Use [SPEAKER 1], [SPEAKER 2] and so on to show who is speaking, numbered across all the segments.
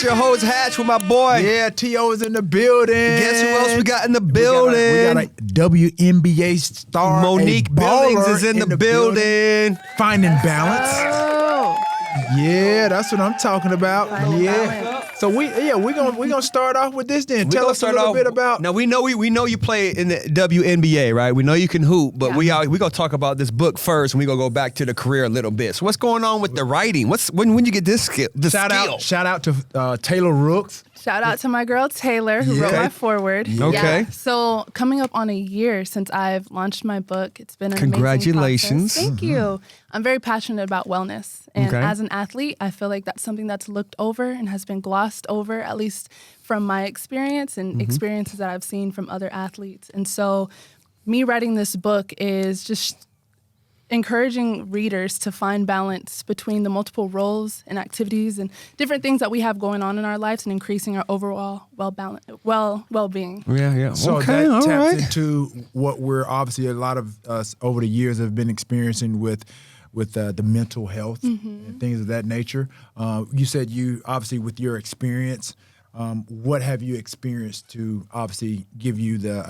[SPEAKER 1] It's your host Hatch with my boy.
[SPEAKER 2] Yeah, T.O. is in the building.
[SPEAKER 1] Guess who else we got in the building?
[SPEAKER 2] We got a WNBA star.
[SPEAKER 1] Monique Billings is in the building.
[SPEAKER 2] Finding balance.
[SPEAKER 3] Oh.
[SPEAKER 2] Yeah, that's what I'm talking about.
[SPEAKER 3] Finding
[SPEAKER 2] Yeah.
[SPEAKER 3] balance.
[SPEAKER 2] So we're gonna start off with this then. Tell us a little bit about.
[SPEAKER 1] Now we know you play in the WNBA, right? We know you can hoop, but we gonna talk about this book first, and we gonna go back to the career a little bit. So what's going on with the writing? When you get this skill?
[SPEAKER 2] Shout out to Taylor Rooks.
[SPEAKER 3] Shout out to my girl Taylor who wrote my foreword.
[SPEAKER 1] Okay.
[SPEAKER 3] Yeah. So coming up on a year since I've launched my book. It's been an
[SPEAKER 1] Congratulations.
[SPEAKER 3] amazing process. Thank you. I'm very passionate about wellness. And as an athlete, I feel like that's something that's looked over and has been glossed over, at least from my experience and experiences that I've seen from other athletes. And so me writing this book is just encouraging readers to find balance between the multiple roles and activities and different things that we have going on in our lives and increasing our overall well-being.
[SPEAKER 1] Yeah.
[SPEAKER 2] So
[SPEAKER 1] okay,
[SPEAKER 2] that
[SPEAKER 1] all
[SPEAKER 2] taps
[SPEAKER 1] right.
[SPEAKER 2] into what we're obviously a lot of us over the years have been experiencing with the mental health and things of that nature. You said you obviously with your experience, what have you experienced to obviously give you the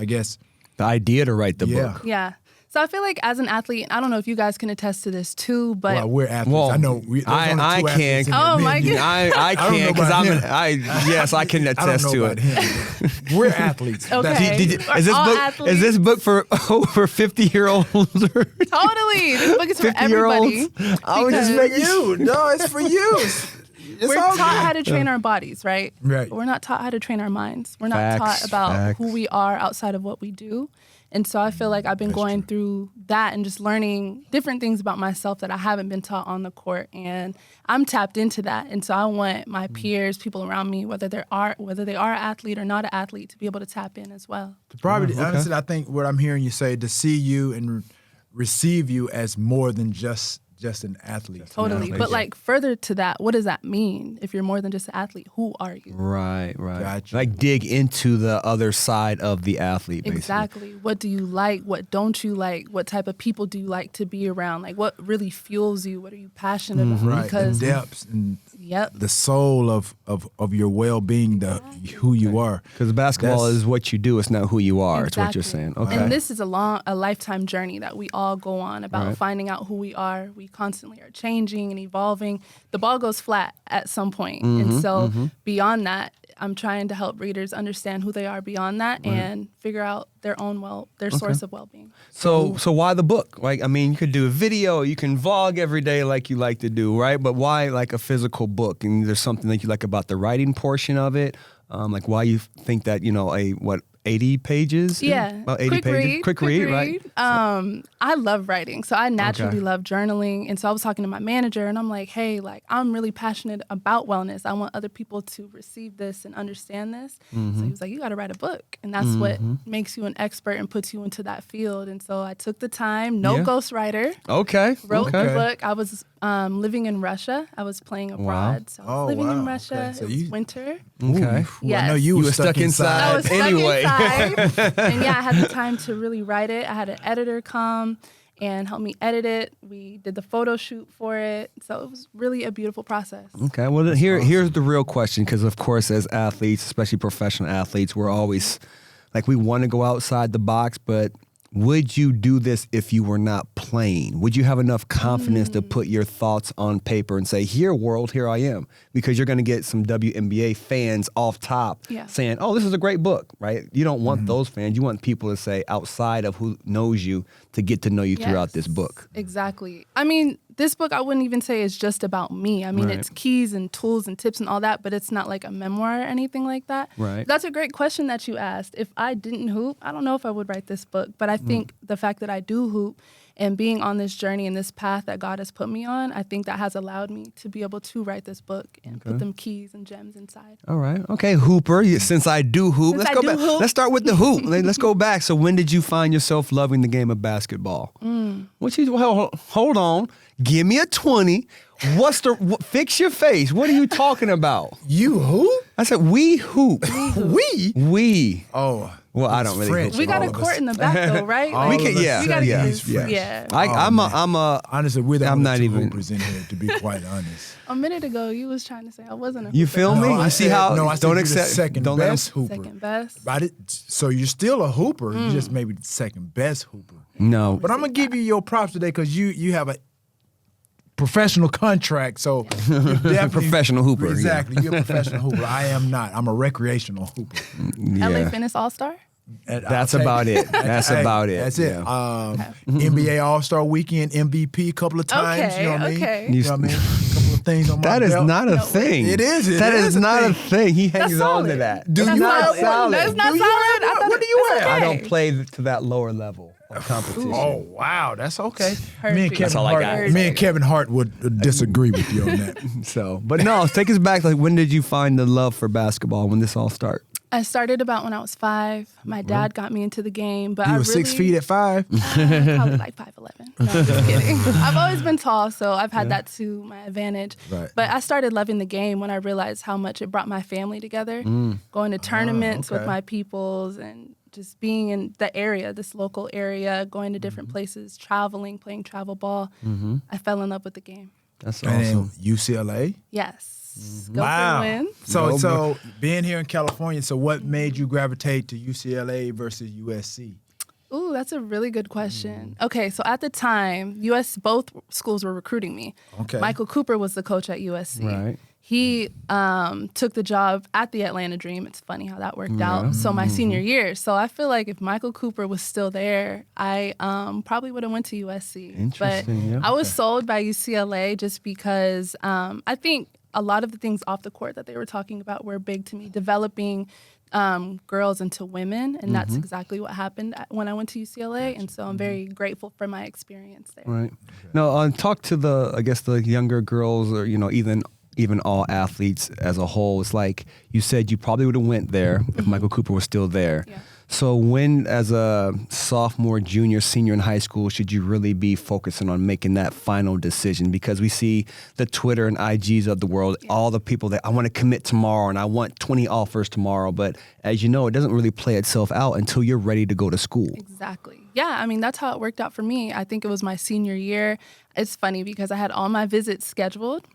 [SPEAKER 1] idea to write the book?
[SPEAKER 3] Yeah. So I feel like as an athlete, I don't know if you guys can attest to this too, but
[SPEAKER 2] well, we're athletes.
[SPEAKER 1] Well,
[SPEAKER 2] I know.
[SPEAKER 1] I can.
[SPEAKER 3] Oh my goodness.
[SPEAKER 1] I can because yes, I can attest
[SPEAKER 2] to
[SPEAKER 1] it.
[SPEAKER 2] Him. We're athletes.
[SPEAKER 3] Okay.
[SPEAKER 1] Is this book for over 50-year-olds?
[SPEAKER 3] Totally. This book is for everybody.
[SPEAKER 1] I was just making
[SPEAKER 2] you. No, it's for you.
[SPEAKER 3] We're taught how to train our bodies, right?
[SPEAKER 2] Right.
[SPEAKER 3] But we're not taught how to train our minds. We're not
[SPEAKER 1] Facts,
[SPEAKER 3] taught about
[SPEAKER 1] facts.
[SPEAKER 3] who we are outside of what we do. And so I feel like I've been going through that and just learning different things about myself that I haven't been taught on the court. And I'm tapped into that. And so I want my peers, people around me, whether they are an athlete or not an athlete, to be able to tap in as well.
[SPEAKER 2] Probably, honestly, I think what I'm hearing you say, to see you and receive you as more than just an athlete.
[SPEAKER 3] Totally. But like further to that, what does that mean? If you're more than just an athlete, who are you?
[SPEAKER 1] Right.
[SPEAKER 2] Gotcha.
[SPEAKER 1] Like dig into the other side of the athlete, basically.
[SPEAKER 3] Exactly. What do you like? What don't you like? What type of people do you like to be around? Like what really fuels you? What are you passionate about?
[SPEAKER 2] Right.
[SPEAKER 3] Because
[SPEAKER 2] the depths and
[SPEAKER 3] Yep.
[SPEAKER 2] the soul of your well-being, who you are.
[SPEAKER 1] Because basketball is what you do. It's not who you are. It's what you're saying. Okay.
[SPEAKER 3] And this is a lifetime journey that we all go on about finding out who we are. We constantly are changing and evolving. The ball goes flat at some point. And so beyond that, I'm trying to help readers understand who they are beyond that and figure out their source of well-being.
[SPEAKER 1] So why the book? Like, I mean, you could do a video, you can vlog every day like you like to do, right? But why like a physical book? And there's something that you like about the writing portion of it? Like why you think that, 80 pages?
[SPEAKER 3] Yeah.
[SPEAKER 1] About 80 pages? Quick read, right?
[SPEAKER 3] I love writing. So I naturally love journaling. And so I was talking to my manager and I'm like, hey, like I'm really passionate about wellness. I want other people to receive this and understand this. So he was like, you got to write a book. And that's what makes you an expert and puts you into that field. And so I took the time, ghostwriter.
[SPEAKER 1] Okay.
[SPEAKER 3] Wrote the book. I was living in Russia. I was playing abroad. So I was living in Russia.
[SPEAKER 2] Okay. So
[SPEAKER 3] it was winter.
[SPEAKER 1] Okay.
[SPEAKER 3] Yes.
[SPEAKER 2] I know you were stuck inside.
[SPEAKER 3] I was stuck
[SPEAKER 1] Anyway.
[SPEAKER 3] inside. And I had the time to really write it. I had an editor come and help me edit it. We did the photo shoot for it. So it was really a beautiful process.
[SPEAKER 1] Okay. Well, then here's the real question, because of course, as athletes, especially professional athletes, we're always like we want to go outside the box, but would you do this if you were not playing? Would you have enough confidence to put your thoughts on paper and say, here, world, here I am? Because you're going to get some WNBA fans off top saying, oh, this is a great book, right? You don't want those fans. You want people to say outside of who knows you to get to know you throughout this book.
[SPEAKER 3] Exactly. I mean, this book, I wouldn't even say is just about me. I mean, it's keys and tools and tips and all that, but it's not like a memoir or anything like that.
[SPEAKER 1] Right.
[SPEAKER 3] That's a great question that you asked. If I didn't hoop, I don't know if I would write this book, but I think the fact that I do hoop and being on this journey and this path that God has put me on, I think that has allowed me to be able to write this book and put them keys and gems inside.
[SPEAKER 1] All right. Okay, Hooper. Since I do hoop, let's go back. Let's start with the hoop. Let's go back. So when did you find yourself loving the game of basketball? Hold on. Give me a 20. Fix your face. What are you talking about?
[SPEAKER 2] You who?
[SPEAKER 1] I said, we hoop. We.
[SPEAKER 2] Oh.
[SPEAKER 1] Well, I don't really
[SPEAKER 2] French.
[SPEAKER 1] hoop.
[SPEAKER 3] We got a
[SPEAKER 2] All of
[SPEAKER 3] court
[SPEAKER 2] us.
[SPEAKER 3] in the back though, right?
[SPEAKER 2] All
[SPEAKER 1] We
[SPEAKER 2] of
[SPEAKER 1] can,
[SPEAKER 2] us.
[SPEAKER 1] yeah.
[SPEAKER 3] We gotta
[SPEAKER 1] yeah.
[SPEAKER 3] get this. Yeah.
[SPEAKER 1] I'm a.
[SPEAKER 2] Honestly, we're the
[SPEAKER 1] I'm
[SPEAKER 2] only
[SPEAKER 1] not
[SPEAKER 2] two
[SPEAKER 1] even-
[SPEAKER 2] hoopers in here, to be quite honest.
[SPEAKER 3] A minute ago, you was trying to say I wasn't a
[SPEAKER 1] You
[SPEAKER 3] hooper.
[SPEAKER 1] feel me?
[SPEAKER 2] No, I
[SPEAKER 1] You see
[SPEAKER 2] said-
[SPEAKER 1] how?
[SPEAKER 2] no, I said
[SPEAKER 1] don't
[SPEAKER 2] you're the
[SPEAKER 1] accept.
[SPEAKER 2] second
[SPEAKER 1] Don't let 'em-
[SPEAKER 2] best hooper.
[SPEAKER 3] Second best.
[SPEAKER 2] So you're still a hooper. You just maybe the second best hooper.
[SPEAKER 1] No.
[SPEAKER 2] But I'm gonna give you your props today because you have a professional contract. So you're definitely
[SPEAKER 1] Professional hooper, yeah.
[SPEAKER 2] Exactly. You're a professional hooper. I am not. I'm a recreational hooper.
[SPEAKER 1] Yeah.
[SPEAKER 3] LA Fitness All Star.
[SPEAKER 2] And
[SPEAKER 1] That's
[SPEAKER 2] I'll take
[SPEAKER 1] about it. That's
[SPEAKER 2] Hey,
[SPEAKER 1] about it.
[SPEAKER 2] That's it.
[SPEAKER 1] Yeah.
[SPEAKER 2] NBA All-Star Weekend MVP a couple of times.
[SPEAKER 3] Okay,
[SPEAKER 2] You know what I mean?
[SPEAKER 3] okay.
[SPEAKER 2] You know what I mean? A couple of things on my
[SPEAKER 1] That is
[SPEAKER 2] belt.
[SPEAKER 1] not a
[SPEAKER 3] No,
[SPEAKER 1] thing.
[SPEAKER 2] It is. It
[SPEAKER 1] That
[SPEAKER 2] is
[SPEAKER 1] is
[SPEAKER 2] a
[SPEAKER 1] not a
[SPEAKER 2] thing.
[SPEAKER 1] thing. He
[SPEAKER 3] That's
[SPEAKER 1] hangs on to
[SPEAKER 3] solid.
[SPEAKER 1] that.
[SPEAKER 2] Do
[SPEAKER 3] That's
[SPEAKER 2] you
[SPEAKER 3] not
[SPEAKER 2] have
[SPEAKER 3] solid.
[SPEAKER 2] one?
[SPEAKER 3] That's not
[SPEAKER 2] Do you
[SPEAKER 3] solid.
[SPEAKER 2] have
[SPEAKER 3] I
[SPEAKER 2] one?
[SPEAKER 3] thought
[SPEAKER 2] What do you
[SPEAKER 3] that's
[SPEAKER 2] have?
[SPEAKER 1] I
[SPEAKER 3] okay.
[SPEAKER 1] don't play to that lower level of competition.
[SPEAKER 2] Oh wow, that's okay.
[SPEAKER 3] Heard
[SPEAKER 2] Me and
[SPEAKER 3] you.
[SPEAKER 2] Kevin
[SPEAKER 1] That's all I
[SPEAKER 2] Hart.
[SPEAKER 1] got.
[SPEAKER 2] Me and Kevin Hart would disagree with you on that.
[SPEAKER 1] So, but no, take us back. Like, when did you find the love for basketball? When this all start?
[SPEAKER 3] I started about when I was 5. My dad got me into the game, but
[SPEAKER 2] You
[SPEAKER 3] I
[SPEAKER 2] were
[SPEAKER 3] really,
[SPEAKER 2] 6 feet at 5.
[SPEAKER 3] probably like 5'11". No, I'm just kidding. I've always been tall, so I've had that to my advantage.
[SPEAKER 2] Right.
[SPEAKER 3] But I started loving the game when I realized how much it brought my family together. Going to tournaments with
[SPEAKER 2] okay.
[SPEAKER 3] my peoples and just being in the area, this local area, going to different places, traveling, playing travel ball. I fell in love with the game.
[SPEAKER 1] That's
[SPEAKER 2] And then
[SPEAKER 1] awesome.
[SPEAKER 2] UCLA.
[SPEAKER 3] Yes. Go
[SPEAKER 2] Wow.
[SPEAKER 3] for the win.
[SPEAKER 2] So being here in California, so what made you gravitate to UCLA versus USC?
[SPEAKER 3] Ooh, that's a really good question. Okay, so at the time, both schools were recruiting me.
[SPEAKER 2] Okay.
[SPEAKER 3] Michael Cooper was the coach at USC.
[SPEAKER 1] Right.
[SPEAKER 3] He took the job at the Atlanta Dream. It's funny how that worked out. So my senior year. So I feel like if Michael Cooper was still there, I probably would have went to USC.
[SPEAKER 1] Interesting,
[SPEAKER 3] But
[SPEAKER 1] yeah.
[SPEAKER 3] I was sold by UCLA just because I think a lot of the things off the court that they were talking about were big to me, developing girls into women, and that's exactly what happened when I went to UCLA, and so I'm very grateful for my experience there.
[SPEAKER 1] Right. No, talk to the younger girls, or even all athletes as a whole. It's like you said, you probably would have went there if Michael Cooper was still there.
[SPEAKER 3] Yeah.
[SPEAKER 1] So when, as a sophomore, junior, senior in high school, should you really be focusing on making that final decision? Because we see the Twitter and IGs of the world, all the people that I want to commit tomorrow and I want 20 offers tomorrow. But as you know, it doesn't really play itself out until you're ready to go to school.
[SPEAKER 3] Exactly. Yeah, I mean, that's how it worked out for me. I think it was my senior year. It's funny because I had all my visits scheduled.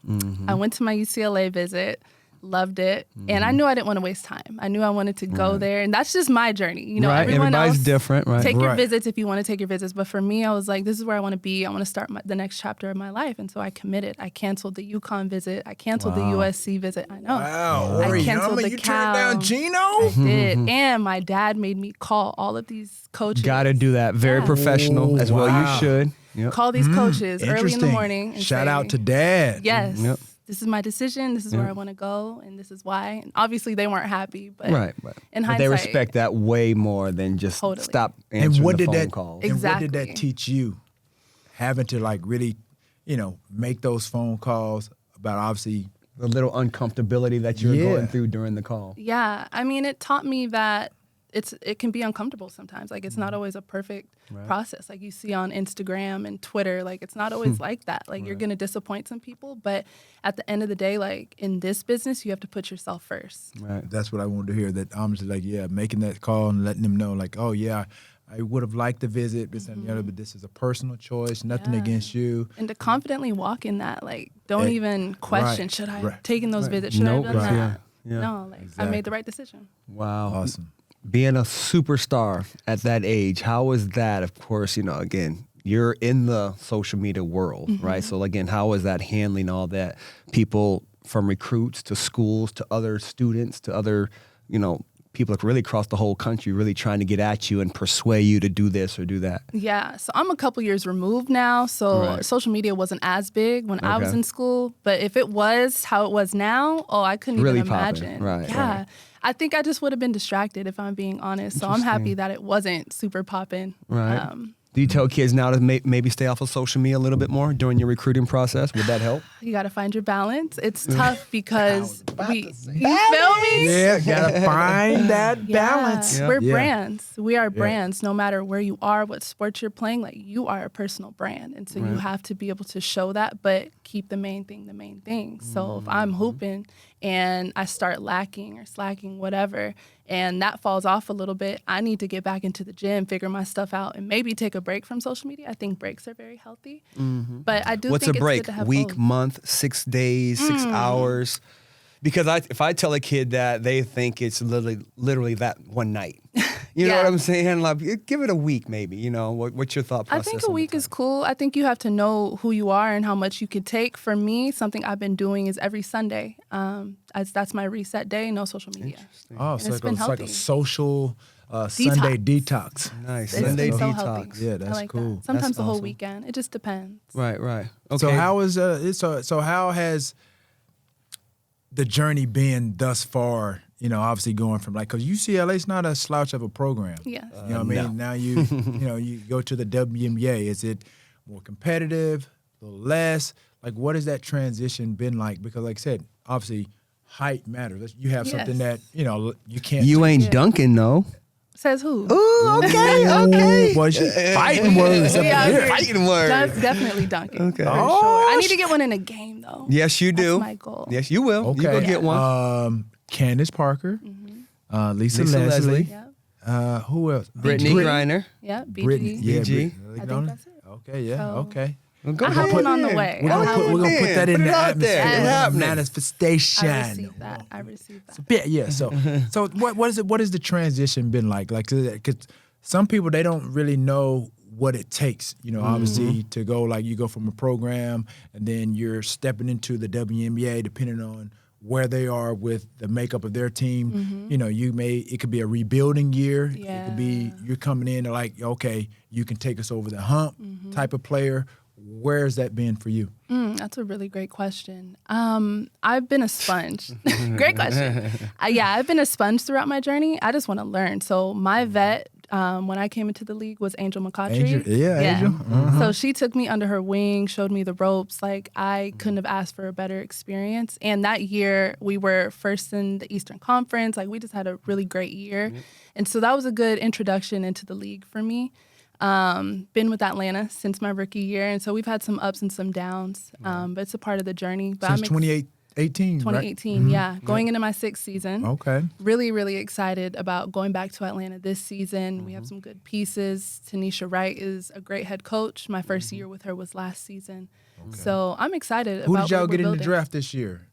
[SPEAKER 3] I went to my UCLA visit, loved it, and I knew I didn't want to waste time. I knew I wanted to go there, and that's just my journey. You know,
[SPEAKER 1] Right,
[SPEAKER 3] everyone
[SPEAKER 1] everybody's
[SPEAKER 3] else
[SPEAKER 1] different, right?
[SPEAKER 3] Take your
[SPEAKER 2] Right.
[SPEAKER 3] visits if you want to take your visits, but for me, I was like, this is where I want to be. I want to start the next chapter of my life, and so I committed. I canceled the UConn visit. I canceled the USC visit. I know.
[SPEAKER 2] Wow,
[SPEAKER 3] I
[SPEAKER 2] Ori
[SPEAKER 3] canceled
[SPEAKER 2] Yama,
[SPEAKER 3] the
[SPEAKER 2] you
[SPEAKER 3] Cal.
[SPEAKER 2] turned down Gino?
[SPEAKER 3] I did, and my dad made me call all of these coaches.
[SPEAKER 1] Got to do that. Very
[SPEAKER 3] Yeah.
[SPEAKER 1] professional, as well
[SPEAKER 2] wow.
[SPEAKER 1] you should. Yep.
[SPEAKER 3] Call these coaches early in the
[SPEAKER 2] Interesting.
[SPEAKER 3] morning. And
[SPEAKER 2] Shout
[SPEAKER 3] say,
[SPEAKER 2] out to Dad.
[SPEAKER 3] Yes.
[SPEAKER 1] Yep.
[SPEAKER 3] This is my decision. This is where I want to go, and this is why. And obviously, they weren't happy, but
[SPEAKER 1] Right.
[SPEAKER 3] in
[SPEAKER 1] But they
[SPEAKER 3] hindsight,
[SPEAKER 1] respect that way more than just
[SPEAKER 3] Totally.
[SPEAKER 1] stop
[SPEAKER 2] And
[SPEAKER 1] answering
[SPEAKER 2] what
[SPEAKER 1] the
[SPEAKER 2] did
[SPEAKER 1] phone
[SPEAKER 2] that
[SPEAKER 1] calls.
[SPEAKER 2] and what did
[SPEAKER 3] Exactly.
[SPEAKER 2] that teach you? Having to like really, make those phone calls about obviously
[SPEAKER 1] The little uncomfortability that you're
[SPEAKER 2] Yeah.
[SPEAKER 1] going through during the call.
[SPEAKER 3] Yeah, I mean, it taught me that it can be uncomfortable sometimes. Like, it's not always a perfect process. Like you see on Instagram and Twitter, like it's not always like that. Like you're gonna disappoint some people, but at the end of the day, like in this business, you have to put yourself first.
[SPEAKER 1] Right.
[SPEAKER 2] that's what I wanted to hear. That I'm just like, making that call and letting them know, like, oh yeah, I would have liked to visit this and the other, but this is a personal choice, nothing
[SPEAKER 3] Yeah.
[SPEAKER 2] against you.
[SPEAKER 3] And to confidently walk in that, like, don't even question, should I have
[SPEAKER 2] right.
[SPEAKER 3] taken those visits? Should
[SPEAKER 1] Nope.
[SPEAKER 3] I have done
[SPEAKER 1] Right.
[SPEAKER 3] that?
[SPEAKER 1] Yeah.
[SPEAKER 3] No, like I made the right decision.
[SPEAKER 1] Wow.
[SPEAKER 2] Awesome.
[SPEAKER 1] Being a superstar at that age, how was that? Of course, again, you're in the social media world, right? So again, how was that handling all that? People from recruits to schools to other students to other, people really across the whole country really trying to get at you and persuade you to do this or do that.
[SPEAKER 3] Yeah, so I'm a couple years removed now, so
[SPEAKER 1] Right.
[SPEAKER 3] social media wasn't as big when I was
[SPEAKER 1] Okay.
[SPEAKER 3] in school. But if it was how it was now, I couldn't
[SPEAKER 1] Really
[SPEAKER 3] even
[SPEAKER 1] popping.
[SPEAKER 3] imagine.
[SPEAKER 1] Right,
[SPEAKER 3] Yeah,
[SPEAKER 1] right.
[SPEAKER 3] I think I just would have been distracted if I'm being honest. So I'm happy that it wasn't super popping.
[SPEAKER 1] Right. Do you tell kids now to maybe stay off of social media a little bit more during your recruiting process? Would that help?
[SPEAKER 3] You got to find your balance. It's tough because you feel me?
[SPEAKER 2] Yeah, gotta find that balance.
[SPEAKER 3] We're brands. We are brands. No matter where you are, what sports you're playing, like you are a personal brand, and so you have to be able to show that, but keep the main thing the main thing. So if I'm hooping and I start lacking or slacking, whatever, and that falls off a little bit, I need to get back into the gym, figure my stuff out, and maybe take a break from social media. I think breaks are very healthy. But I do
[SPEAKER 1] What's
[SPEAKER 3] think
[SPEAKER 1] a break?
[SPEAKER 3] it's good to have
[SPEAKER 1] Week,
[SPEAKER 3] both.
[SPEAKER 1] month, 6 days, 6 hours? Because if I tell a kid that, they think it's literally that one night. You know what I'm saying? Like, give it a week, maybe. You know, what's your thought process?
[SPEAKER 3] I think a week is cool. I think you have to know who you are and how much you can take. For me, something I've been doing is every Sunday. That's my reset day, no social media.
[SPEAKER 2] Oh, so
[SPEAKER 3] it's been
[SPEAKER 2] it's like a
[SPEAKER 3] healthy.
[SPEAKER 2] social Sunday detox.
[SPEAKER 1] Nice.
[SPEAKER 3] It's
[SPEAKER 1] Sunday
[SPEAKER 3] been so
[SPEAKER 1] detox.
[SPEAKER 3] healthy.
[SPEAKER 2] Yeah, that's
[SPEAKER 3] I like
[SPEAKER 2] cool.
[SPEAKER 3] That. Sometimes
[SPEAKER 1] That's
[SPEAKER 3] the whole
[SPEAKER 1] awesome.
[SPEAKER 3] weekend. It just depends.
[SPEAKER 1] Right. Okay.
[SPEAKER 2] So how is so how has the journey been thus far? You know, obviously going from because UCLA is not a slouch of a program.
[SPEAKER 3] Yes.
[SPEAKER 2] You know what I mean? Now you go to the WNBA. Is it more competitive, a little less? Like, what has that transition been like? Because, like I said, obviously, height matters. You have something that you can't.
[SPEAKER 1] You ain't dunking, though.
[SPEAKER 3] Says who?
[SPEAKER 1] Ooh, okay.
[SPEAKER 2] Boy, she fighting words up
[SPEAKER 3] Yeah,
[SPEAKER 2] here.
[SPEAKER 1] Fighting words.
[SPEAKER 3] That's definitely dunking.
[SPEAKER 1] Okay.
[SPEAKER 3] For
[SPEAKER 2] Oh,
[SPEAKER 3] sure. I need to get one in a game though.
[SPEAKER 1] Yes, you do.
[SPEAKER 3] That's my goal.
[SPEAKER 1] Yes, you will.
[SPEAKER 2] Okay.
[SPEAKER 1] You go get one.
[SPEAKER 2] Candace Parker, Lisa
[SPEAKER 1] Lisa Leslie.
[SPEAKER 3] Yeah.
[SPEAKER 2] who else?
[SPEAKER 1] Brittany Griner.
[SPEAKER 3] Yeah. BG.
[SPEAKER 2] Brittany. Yeah,
[SPEAKER 1] BG.
[SPEAKER 2] Brittany.
[SPEAKER 3] I think that's it.
[SPEAKER 2] Okay, yeah,
[SPEAKER 3] So-
[SPEAKER 2] okay.
[SPEAKER 1] Well, go
[SPEAKER 3] I have
[SPEAKER 1] ahead.
[SPEAKER 3] one on the way.
[SPEAKER 2] We're gonna put that in
[SPEAKER 1] Put
[SPEAKER 2] the
[SPEAKER 1] it out there.
[SPEAKER 2] atmosphere.
[SPEAKER 1] It's happening.
[SPEAKER 2] Manifestation.
[SPEAKER 3] I received that. I received that.
[SPEAKER 2] Yeah. So what is it? What has the transition been like? Like, because some people, they don't really know what it takes. You know, obviously to go, like, you go from a program and then you're stepping into the WNBA, depending on where they are with the makeup of their team. You know, it could be a rebuilding year.
[SPEAKER 3] Yeah.
[SPEAKER 2] It could be you're coming in and like, okay, you can take us over the hump type of player. Where's that been for you?
[SPEAKER 3] That's a really great question. I've been a sponge. Great question. I've been a sponge throughout my journey. I just want to learn. So my vet, when I came into the league, was Angel McCautry.
[SPEAKER 2] Angel.
[SPEAKER 3] So she took me under her wing, showed me the ropes. Like, I couldn't have asked for a better experience. And that year, we were first in the Eastern Conference. Like, we just had a really great year. And so that was a good introduction into the league for me. Been with Atlanta since my rookie year, and so we've had some ups and some downs, but it's a part of the journey. But
[SPEAKER 2] Since 2018,
[SPEAKER 3] 2018, yeah. Going into my 6th season.
[SPEAKER 2] Okay.
[SPEAKER 3] Really, really excited about going back to Atlanta this season. We have some good pieces. Tanisha Wright is a great head coach. My first year with her was last season. So I'm excited
[SPEAKER 2] Who
[SPEAKER 3] about
[SPEAKER 2] did y'all
[SPEAKER 3] what
[SPEAKER 2] get
[SPEAKER 3] we're
[SPEAKER 2] in the
[SPEAKER 3] building.
[SPEAKER 2] draft this year?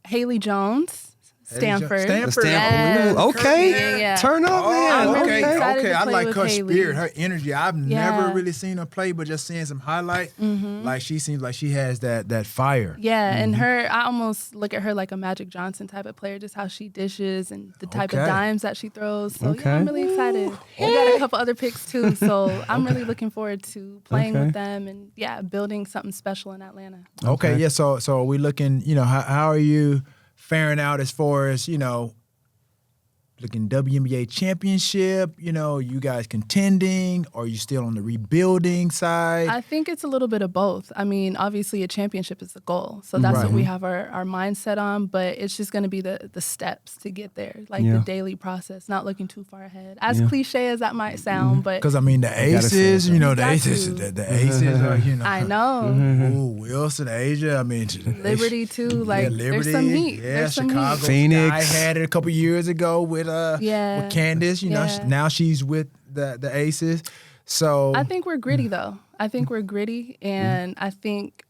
[SPEAKER 3] Haley Jones, Stanford.
[SPEAKER 2] Stanford.
[SPEAKER 3] Yes.
[SPEAKER 1] Ooh, okay.
[SPEAKER 3] Yeah.
[SPEAKER 1] Turn up, man.
[SPEAKER 3] I'm really
[SPEAKER 1] Okay.
[SPEAKER 3] excited
[SPEAKER 2] Okay,
[SPEAKER 3] to
[SPEAKER 2] I
[SPEAKER 3] play
[SPEAKER 2] like
[SPEAKER 3] with
[SPEAKER 2] her
[SPEAKER 3] Haley.
[SPEAKER 2] spirit, her energy. I've
[SPEAKER 3] Yeah.
[SPEAKER 2] never really seen her play, but just seeing some highlight, like she seems like she has that fire.
[SPEAKER 3] Yeah, and I almost look at her like a Magic Johnson type of player, just how she dishes and the type of
[SPEAKER 2] Okay.
[SPEAKER 3] dimes that she throws. So
[SPEAKER 1] Okay.
[SPEAKER 3] yeah, I'm really excited. We got a couple other picks too, so I'm really looking forward to playing
[SPEAKER 1] Okay.
[SPEAKER 3] with them and building something special in Atlanta.
[SPEAKER 2] Okay, yeah. So are we looking? You know, how are you faring out as far as looking WNBA championship? You know, you guys contending? Or are you still on the rebuilding side?
[SPEAKER 3] I think it's a little bit of both. I mean, obviously a championship is the goal. So that's what we have our mindset on, but it's just going to be the steps to get there, like the daily process, not looking too far ahead. As cliche as that might sound, but
[SPEAKER 2] Because I mean, the
[SPEAKER 1] gotta say
[SPEAKER 2] aces,
[SPEAKER 1] it,
[SPEAKER 2] you know, the
[SPEAKER 3] got
[SPEAKER 2] aces,
[SPEAKER 3] to.
[SPEAKER 2] the aces are,
[SPEAKER 3] I know.
[SPEAKER 2] Ooh, Wilson, Asia. I mean,
[SPEAKER 3] Liberty too, like
[SPEAKER 2] Liberty,
[SPEAKER 3] there's some heat.
[SPEAKER 2] Yeah,
[SPEAKER 3] There's some
[SPEAKER 2] Chicago.
[SPEAKER 3] heat.
[SPEAKER 1] Phoenix.
[SPEAKER 2] I had it a couple years ago with Candace. You know,
[SPEAKER 3] Yeah.
[SPEAKER 2] now she's with the Aces. So
[SPEAKER 3] I think we're gritty though. I think we're gritty, and I think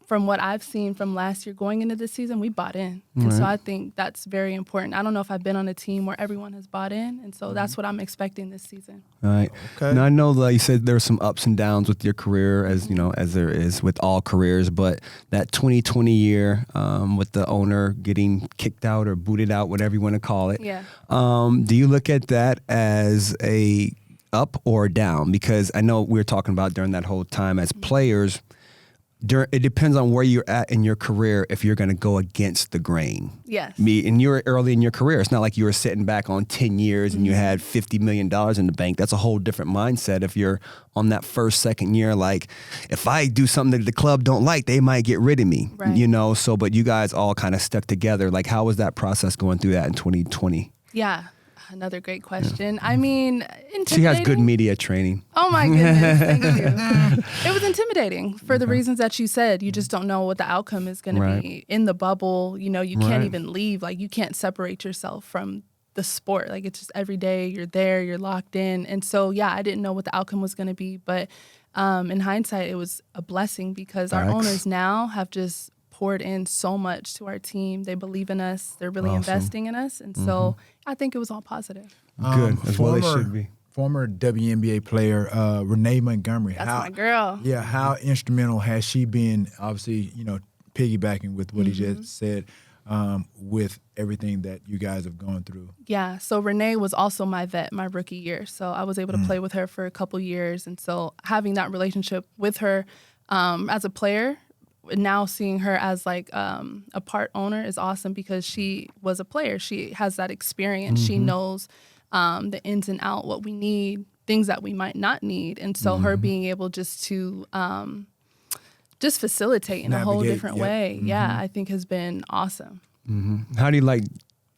[SPEAKER 3] from what I've seen from last year going into this season, we bought in. And so I think that's very important. I don't know if I've been on a team where everyone has bought in, and so that's what I'm expecting this season.
[SPEAKER 1] All right.
[SPEAKER 2] Okay.
[SPEAKER 1] Now I know that you said there were some ups and downs with your career, as as there is with all careers. But that 2020 year, with the owner getting kicked out or booted out, whatever you want to call it,
[SPEAKER 3] Yeah.
[SPEAKER 1] do you look at that as a up or down? Because I know we were talking about during that whole time as players, it depends on where you're at in your career if you're going to go against the grain.
[SPEAKER 3] Yes.
[SPEAKER 1] And you're early in your career. It's not like you were sitting back on 10 years and you had $50 million in the bank. That's a whole different mindset. If you're on that first, second year, like if I do something that the club don't like, they might get rid of me,
[SPEAKER 3] right.
[SPEAKER 1] you know? So, but you guys all kind of stuck together. Like how was that process going through that in 2020?
[SPEAKER 3] Yeah. Another great question. I mean, intimidating.
[SPEAKER 1] She has good media training.
[SPEAKER 3] Oh my goodness, thank you. It was intimidating for the reasons that you said. You just don't know what the outcome is going to be in the bubble. You know, you can't even leave. Like you can't separate yourself from the sport. Like it's just every day you're there, you're locked in. And so, yeah, I didn't know what the outcome was going to be. But in hindsight, it was a blessing because our owners now have just poured in so much to our team. They believe in us. They're really investing in us. And so I think it was all positive.
[SPEAKER 1] Good, as well it should be.
[SPEAKER 2] Former WNBA player Renee Montgomery.
[SPEAKER 3] That's my girl.
[SPEAKER 2] Yeah, how instrumental has she been, obviously, you know, piggybacking with what he just said, with everything that you guys have gone through?
[SPEAKER 3] Yeah, so Renee was also my vet my rookie year. So I was able to play with her for a couple years. And so having that relationship with her as a player, now seeing her as like a part owner is awesome because she was a player. She has that experience. She knows the ins and out, what we need, things that we might not need. And so her being able just to just facilitate in a whole different way, I think has been awesome.
[SPEAKER 1] How do you like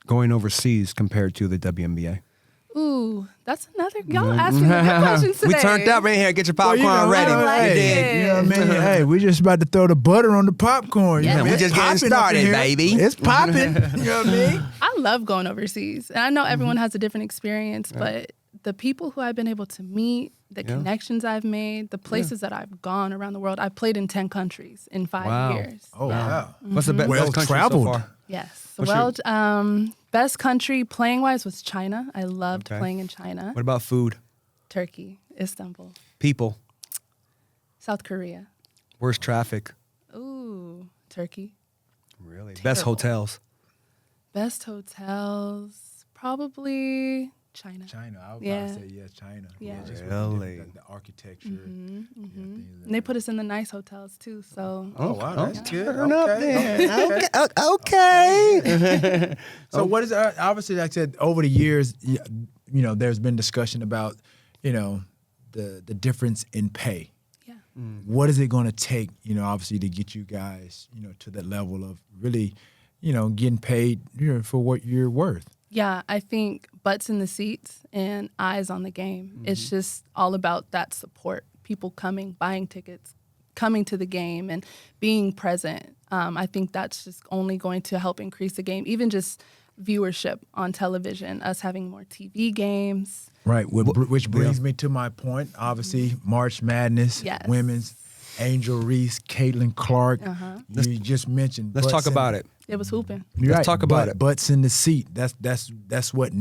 [SPEAKER 1] going overseas compared to the WNBA?
[SPEAKER 3] Ooh, that's another. Y'all asking me good questions today.
[SPEAKER 1] We turned up right here. Get your popcorn ready.
[SPEAKER 3] like
[SPEAKER 1] We
[SPEAKER 3] it.
[SPEAKER 1] did.
[SPEAKER 2] You know what I mean? Hey, we just about to throw the butter on the popcorn.
[SPEAKER 3] Yeah,
[SPEAKER 2] You know,
[SPEAKER 3] we
[SPEAKER 2] it's
[SPEAKER 1] just getting
[SPEAKER 2] popping up in
[SPEAKER 1] started,
[SPEAKER 2] here.
[SPEAKER 1] baby.
[SPEAKER 2] It's popping. You know what I mean?
[SPEAKER 3] I love going overseas. And I know everyone has a different experience, but the people who I've been able to meet, the connections I've made, the places that I've gone around the world. I've played in 10 countries in 5 years.
[SPEAKER 2] Oh, wow.
[SPEAKER 1] What's the best country
[SPEAKER 2] traveled.
[SPEAKER 1] so far?
[SPEAKER 3] Yes.
[SPEAKER 1] What's
[SPEAKER 3] Best country playing-wise was China. I loved playing in China.
[SPEAKER 1] What about food?
[SPEAKER 3] Turkey, Istanbul,
[SPEAKER 1] People.
[SPEAKER 3] South Korea.
[SPEAKER 1] Worst traffic?
[SPEAKER 3] Ooh, Turkey.
[SPEAKER 1] Really? Best hotels?
[SPEAKER 3] Best hotels, probably China.
[SPEAKER 2] China. I was
[SPEAKER 3] Yeah.
[SPEAKER 2] about to say, China.
[SPEAKER 3] Yeah.
[SPEAKER 2] Just
[SPEAKER 1] Really?
[SPEAKER 2] the architecture. Things
[SPEAKER 3] And they put us in the nice hotels too. So
[SPEAKER 2] Oh, wow. That's good.
[SPEAKER 1] Turn up there. Okay.
[SPEAKER 2] So what is obviously, like I said, over the years, you know, there's been discussion about, you know, the difference in pay.
[SPEAKER 3] yeah.
[SPEAKER 2] What is it going to take, you know, obviously to get you guys, you know, to that level of really, you know, getting paid, you know, for what you're worth?
[SPEAKER 3] Yeah, I think butts in the seats and eyes on the game. It's just all about that support. People coming, buying tickets, coming to the game and being present. I think that's just only going to help increase the game, even just viewership on television, us having more TV games.
[SPEAKER 2] Right, which brings me to my point. Obviously, March Madness, women's, Angel Reese, Caitlin Clark. You just mentioned.
[SPEAKER 1] Let's talk about it.
[SPEAKER 3] It was hooping.
[SPEAKER 1] Let's talk about it.
[SPEAKER 2] Butts in the seat. That's what's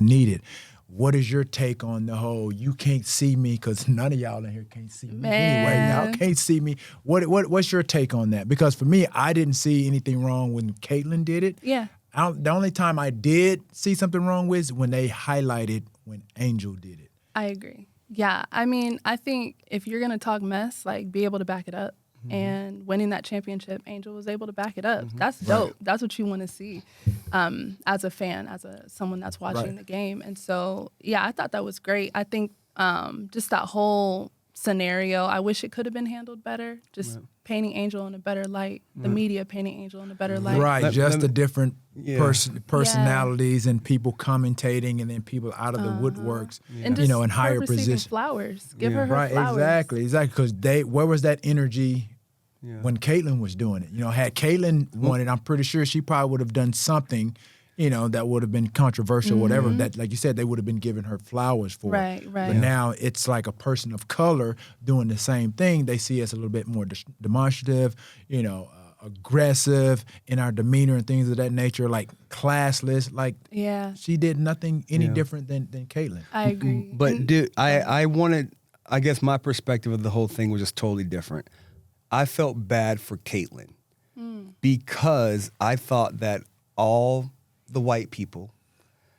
[SPEAKER 2] needed. What is your take on the whole? You can't see me because none of y'all in here can't see me anyway. Y'all can't see me. What's your take on that? Because for me, I didn't see anything wrong when Caitlin did it.
[SPEAKER 3] Yeah.
[SPEAKER 2] The only time I did see something wrong was when they highlighted when Angel did it.
[SPEAKER 3] I agree. Yeah. I mean, I think if you're going to talk mess, like be able to back it up. And winning that championship, Angel was able to back it up. That's dope. Right. That's what you want to see as a fan, as someone that's watching the game. And so, yeah, I thought that was great. I think just that whole scenario, I wish it could have been handled better. Just painting Angel in a better light, the media painting Angel in a better light.
[SPEAKER 2] Right, just the different personalities and people commentating and then people out of the woodworks,
[SPEAKER 3] And
[SPEAKER 2] you know, in higher
[SPEAKER 3] receiving
[SPEAKER 2] positions.
[SPEAKER 3] flowers. Give her flowers.
[SPEAKER 2] Exactly. Because where was that energy when Caitlin was doing it? You know, had Caitlin won it, I'm pretty sure she probably would have done something, you know, that would have been controversial, whatever. That, like you said, they would have been giving her flowers for.
[SPEAKER 3] Right.
[SPEAKER 2] But now it's like a person of color doing the same thing. They see us a little bit more demonstrative, you know, aggressive in our demeanor and things of that nature, like classless. Like, she did nothing any different than Caitlin.
[SPEAKER 3] I agree.
[SPEAKER 1] But dude, I guess my perspective of the whole thing was just totally different. I felt bad for Caitlin because I thought that all the white people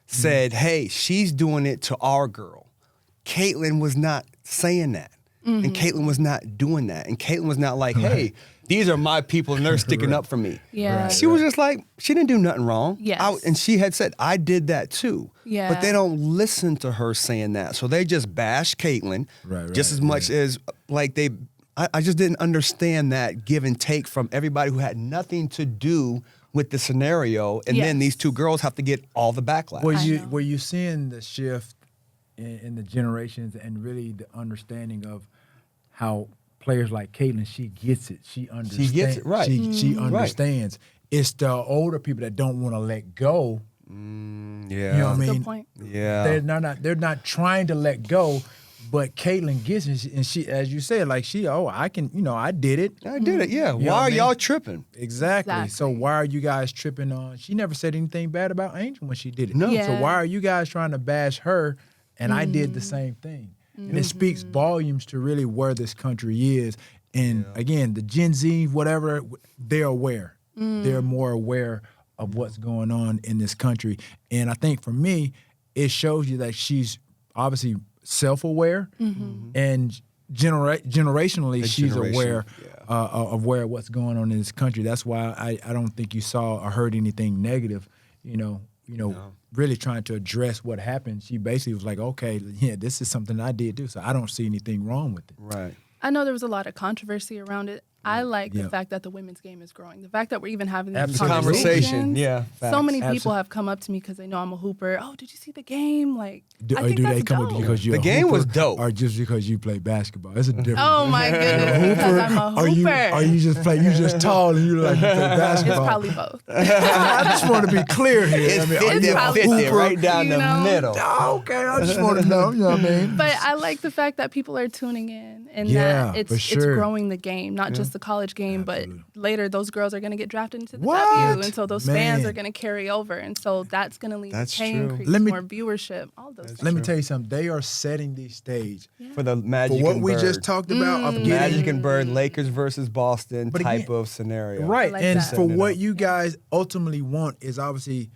[SPEAKER 1] said, hey, she's doing it to our girl. Caitlin was not saying that. And Caitlin was not doing that. And Caitlin was not like, hey, these are my people and they're sticking up for me.
[SPEAKER 3] Yeah.
[SPEAKER 1] She was just like, she didn't do nothing wrong.
[SPEAKER 3] Yes.
[SPEAKER 1] And she had said, I did that too.
[SPEAKER 3] Yeah.
[SPEAKER 1] But they don't listen to her saying that. So they just bash Caitlin just as much as like I just didn't understand that give and take from everybody who had nothing to do with the scenario. And then these two girls have to get all the backlash.
[SPEAKER 2] Were you seeing the shift in the generations and really the understanding of how players like Caitlin, she gets it. She understands.
[SPEAKER 1] She gets it, right.
[SPEAKER 2] She understands. It's the older people that don't want to let go.
[SPEAKER 1] Yeah.
[SPEAKER 2] You know what I mean?
[SPEAKER 3] Good point.
[SPEAKER 1] Yeah.
[SPEAKER 2] They're not trying to let go, but Caitlin gets it. And she, as you said, like I can, I did it.
[SPEAKER 1] I did it, yeah.
[SPEAKER 2] You know
[SPEAKER 1] Why
[SPEAKER 2] what
[SPEAKER 1] are
[SPEAKER 2] I mean?
[SPEAKER 1] y'all tripping?
[SPEAKER 2] Exactly. So why are you guys tripping on? She never said anything bad about Angel when she did it.
[SPEAKER 1] No.
[SPEAKER 3] Yeah.
[SPEAKER 2] So why are you guys trying to bash her? And I did the same thing. And it speaks volumes to really where this country is. And again, the Gen Z, whatever, they're aware. They're more aware of what's going on in this country. And I think for me, it shows you that she's obviously self-aware and generationally she's aware of what's going on in this country. That's why I don't think you saw or heard anything negative, really trying to address what happened. She basically was like, okay, yeah, this is something I did do, so I don't see anything wrong with it.
[SPEAKER 1] Right.
[SPEAKER 3] I know there was a lot of controversy around it. I like the fact that the women's game is growing. The fact that we're even having these
[SPEAKER 1] Conversation. Yeah.
[SPEAKER 3] So many people have come up to me because they know I'm a hooper. Oh, did you see the game? Like, I think
[SPEAKER 2] do
[SPEAKER 3] that's
[SPEAKER 2] they come
[SPEAKER 3] dope.
[SPEAKER 2] up because you're
[SPEAKER 1] The
[SPEAKER 2] a
[SPEAKER 1] game was
[SPEAKER 2] hooper
[SPEAKER 1] dope.
[SPEAKER 2] or just because you play basketball? It's a difference.
[SPEAKER 3] Oh my goodness, because I'm a hooper.
[SPEAKER 2] Or you just tall and you like you play
[SPEAKER 3] It's
[SPEAKER 2] basketball?
[SPEAKER 3] probably both.
[SPEAKER 2] I just want to be clear here.
[SPEAKER 1] It's
[SPEAKER 2] are you a
[SPEAKER 1] 50-50
[SPEAKER 2] hooper?
[SPEAKER 1] right down the middle.
[SPEAKER 2] Oh, okay, I just want to know. You know what I mean?
[SPEAKER 3] But I like the fact that people are tuning in and
[SPEAKER 2] Yeah,
[SPEAKER 3] that
[SPEAKER 2] for
[SPEAKER 3] it's
[SPEAKER 2] sure.
[SPEAKER 3] growing the game, not just the college game,
[SPEAKER 2] Absolutely.
[SPEAKER 3] but later those girls are going to get drafted into the
[SPEAKER 2] What?
[SPEAKER 3] W, and so those fans
[SPEAKER 2] Man.
[SPEAKER 3] are going to carry over, and so that's going to lead
[SPEAKER 1] That's
[SPEAKER 3] to pay
[SPEAKER 1] true.
[SPEAKER 3] increase,
[SPEAKER 2] Let me-
[SPEAKER 3] more viewership, all those things.
[SPEAKER 2] Let me tell you something. They are setting the stage
[SPEAKER 1] For the Magic
[SPEAKER 2] for what
[SPEAKER 1] and
[SPEAKER 2] we
[SPEAKER 1] Bird.
[SPEAKER 2] just talked about of getting
[SPEAKER 1] Magic and Bird, Lakers versus Boston
[SPEAKER 2] But
[SPEAKER 1] type
[SPEAKER 2] again-
[SPEAKER 1] of scenario.
[SPEAKER 2] right.
[SPEAKER 3] like
[SPEAKER 2] And
[SPEAKER 3] that.
[SPEAKER 2] for
[SPEAKER 1] Setting it
[SPEAKER 2] what
[SPEAKER 1] up.
[SPEAKER 2] you guys ultimately want is obviously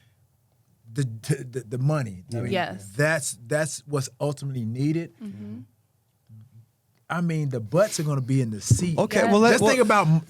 [SPEAKER 2] the money. I mean,
[SPEAKER 3] Yes.
[SPEAKER 2] that's what's ultimately needed. I mean, the butts are going to be in the seat.
[SPEAKER 1] Okay,
[SPEAKER 3] Yeah.
[SPEAKER 1] well,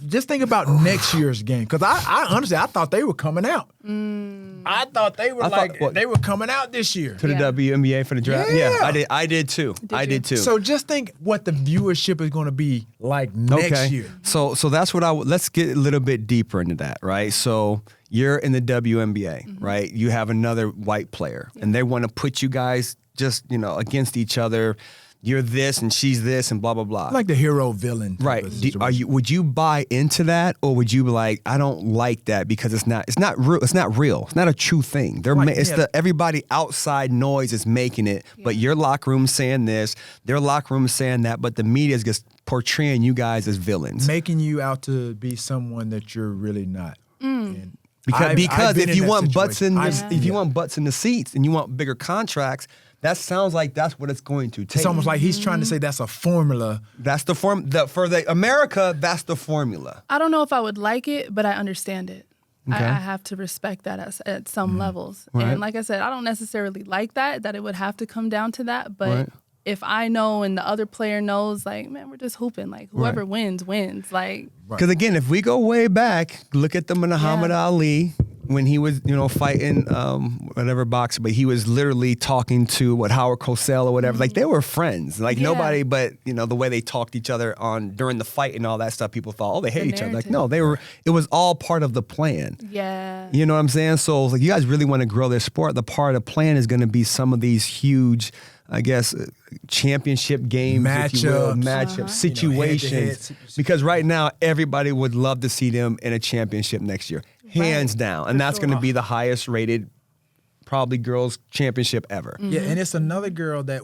[SPEAKER 2] Just think about next year's game, because I honestly I thought they were coming out. I thought they were they were coming out this year.
[SPEAKER 1] to the
[SPEAKER 3] Yeah.
[SPEAKER 1] WNBA for the draft.
[SPEAKER 2] Yeah.
[SPEAKER 1] I did too. I
[SPEAKER 3] you?
[SPEAKER 1] did too.
[SPEAKER 2] So just think what the viewership is going to be like next year.
[SPEAKER 1] So that's what let's get a little bit deeper into that, right? So you're in the WNBA, right? You have another white player, and they want to put you guys just against each other. You're this and she's this and blah blah blah.
[SPEAKER 2] Like the hero villain. type
[SPEAKER 1] Right?
[SPEAKER 2] of situation.
[SPEAKER 1] Would you buy into that, or would you be like, I don't like that because it's not real. It's not real. It's not a true thing.
[SPEAKER 2] Right,
[SPEAKER 1] It's
[SPEAKER 2] yeah.
[SPEAKER 1] the everybody outside noise is making it, but your locker room saying this, their locker room saying that, but the media is just portraying you guys as villains.
[SPEAKER 2] Making you out to be someone that you're really not. And
[SPEAKER 1] Because
[SPEAKER 2] I've been
[SPEAKER 1] if
[SPEAKER 2] in
[SPEAKER 1] you
[SPEAKER 2] that
[SPEAKER 1] want butts in
[SPEAKER 2] situation.
[SPEAKER 1] if you want butts in the seats and you want bigger contracts, that sounds like that's what it's going to take.
[SPEAKER 2] It's almost like he's trying to say that's a formula.
[SPEAKER 1] That's the for the America. That's the formula.
[SPEAKER 3] I don't know if I would like it, but I understand it.
[SPEAKER 1] Okay.
[SPEAKER 3] I have to respect that at some levels.
[SPEAKER 1] Right.
[SPEAKER 3] And like I said, I don't necessarily like that it would have to come down to that. But
[SPEAKER 1] Right.
[SPEAKER 3] if I know and the other player knows, like, man, we're just hooping. Like, whoever wins, wins. Like,
[SPEAKER 1] Because again, if we go way back, look at the Muhammad Ali when he was, fighting whatever boxer, but he was literally talking to Howard Cosell or whatever. Like they were friends. Like nobody, but the way they talked to each other during the fight and all that stuff, people thought, oh, they hate each other. Like no, they were. It was all part of the plan.
[SPEAKER 3] yeah.
[SPEAKER 1] You know what I'm saying? So like, you guys really want to grow their sport. The part of the plan is going to be some of these huge, I guess, championship games, if you will, matchup situations.
[SPEAKER 2] head-to-head.
[SPEAKER 1] Because right now, everybody would love to see them in a championship next year, hands down. And that's going to be the highest rated, probably girls' championship ever.
[SPEAKER 2] Yeah, and it's another girl that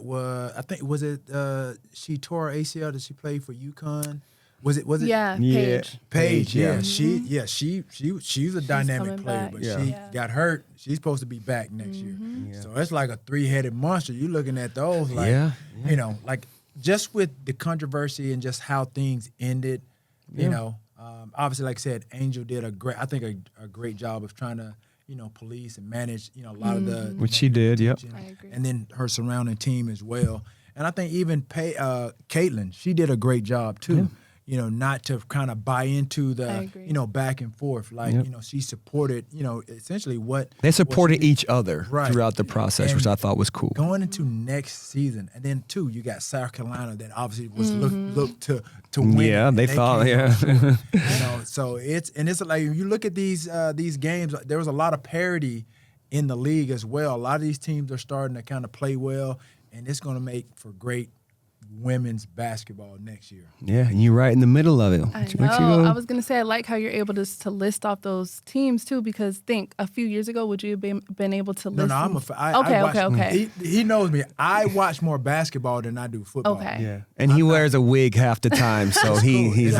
[SPEAKER 2] she tore her ACL. Did she play for UConn? Was it?
[SPEAKER 3] Yeah,
[SPEAKER 1] Yeah.
[SPEAKER 3] Paige.
[SPEAKER 2] Paige, yeah. She's a dynamic
[SPEAKER 3] coming
[SPEAKER 2] player,
[SPEAKER 3] back.
[SPEAKER 2] but
[SPEAKER 1] Yeah.
[SPEAKER 2] she
[SPEAKER 3] Yeah.
[SPEAKER 2] got hurt. She's supposed to be back next year. So it's like a three-headed monster. You're looking at those like, like just with the controversy and just how things ended, obviously, like I said, Angel did a great job of trying to, police and manage, a lot of the
[SPEAKER 1] Which she did, yep.
[SPEAKER 2] attention,
[SPEAKER 3] I agree.
[SPEAKER 2] and then her surrounding team as well. And I think even Caitlin, she did a great job too.
[SPEAKER 1] Yeah.
[SPEAKER 2] You know, not to kind of buy into the, you know, back and forth. Like, you know, she supported, you know, essentially what
[SPEAKER 1] they supported each other
[SPEAKER 2] Right.
[SPEAKER 1] throughout the process,
[SPEAKER 2] And
[SPEAKER 1] which I thought was cool.
[SPEAKER 2] going into next season, and then too, you got South Carolina that obviously was looked to win.
[SPEAKER 1] Yeah,
[SPEAKER 2] and
[SPEAKER 1] they thought,
[SPEAKER 2] came
[SPEAKER 1] yeah.
[SPEAKER 2] up short, you know, so it's like you look at these games, there was a lot of parity in the league as well. A lot of these teams are starting to kind of play well, and it's going to make for great women's basketball next year.
[SPEAKER 1] Yeah, and you're right in the middle of it.
[SPEAKER 3] I know. I was going to say, I like how you're able to list off those teams too, because think a few years ago, would you have been able to list?
[SPEAKER 2] No,
[SPEAKER 3] I watch,
[SPEAKER 2] okay. He knows me. I watch more basketball than I do football.
[SPEAKER 3] Okay.
[SPEAKER 1] Yeah, and he wears a wig half the time, so he's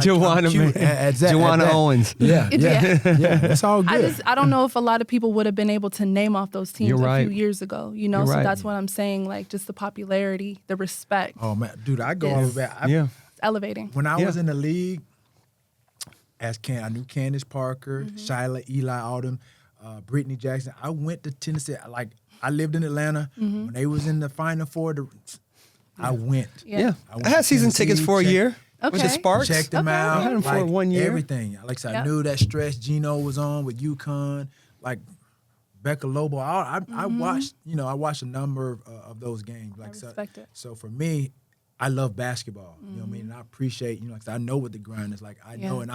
[SPEAKER 1] Joanna Owens.
[SPEAKER 2] Yeah. That's all good.
[SPEAKER 3] I don't know if a lot of people would have been able to name off those teams
[SPEAKER 1] right.
[SPEAKER 3] a few years ago. You know,
[SPEAKER 1] You're
[SPEAKER 3] so
[SPEAKER 1] right.
[SPEAKER 3] that's what I'm saying. Like just the popularity, the respect.
[SPEAKER 2] Oh man, dude, I go all the way back.
[SPEAKER 1] Yeah.
[SPEAKER 3] It's elevating.
[SPEAKER 2] When I was in the league, I knew Candace Parker, Shyla, Eli Autumn, Brittany Jackson. I went to Tennessee. Like I lived in Atlanta when they was in the Final Four. I went.
[SPEAKER 3] Yeah.
[SPEAKER 1] I had season tickets for a year with the
[SPEAKER 3] Okay.
[SPEAKER 1] Sparks.
[SPEAKER 2] Checked them
[SPEAKER 3] Okay.
[SPEAKER 2] out.
[SPEAKER 1] I had them for
[SPEAKER 2] like,
[SPEAKER 1] 1 year.
[SPEAKER 2] Everything. Like I said, I knew that stretch Gino was on with UConn. Like Becca Lobo. I watched. You know, I watched a number of those games. Like
[SPEAKER 3] respect it.
[SPEAKER 2] So for me, I love basketball. You know what I mean? And I appreciate. You know, like I know what the grind is like. I know, and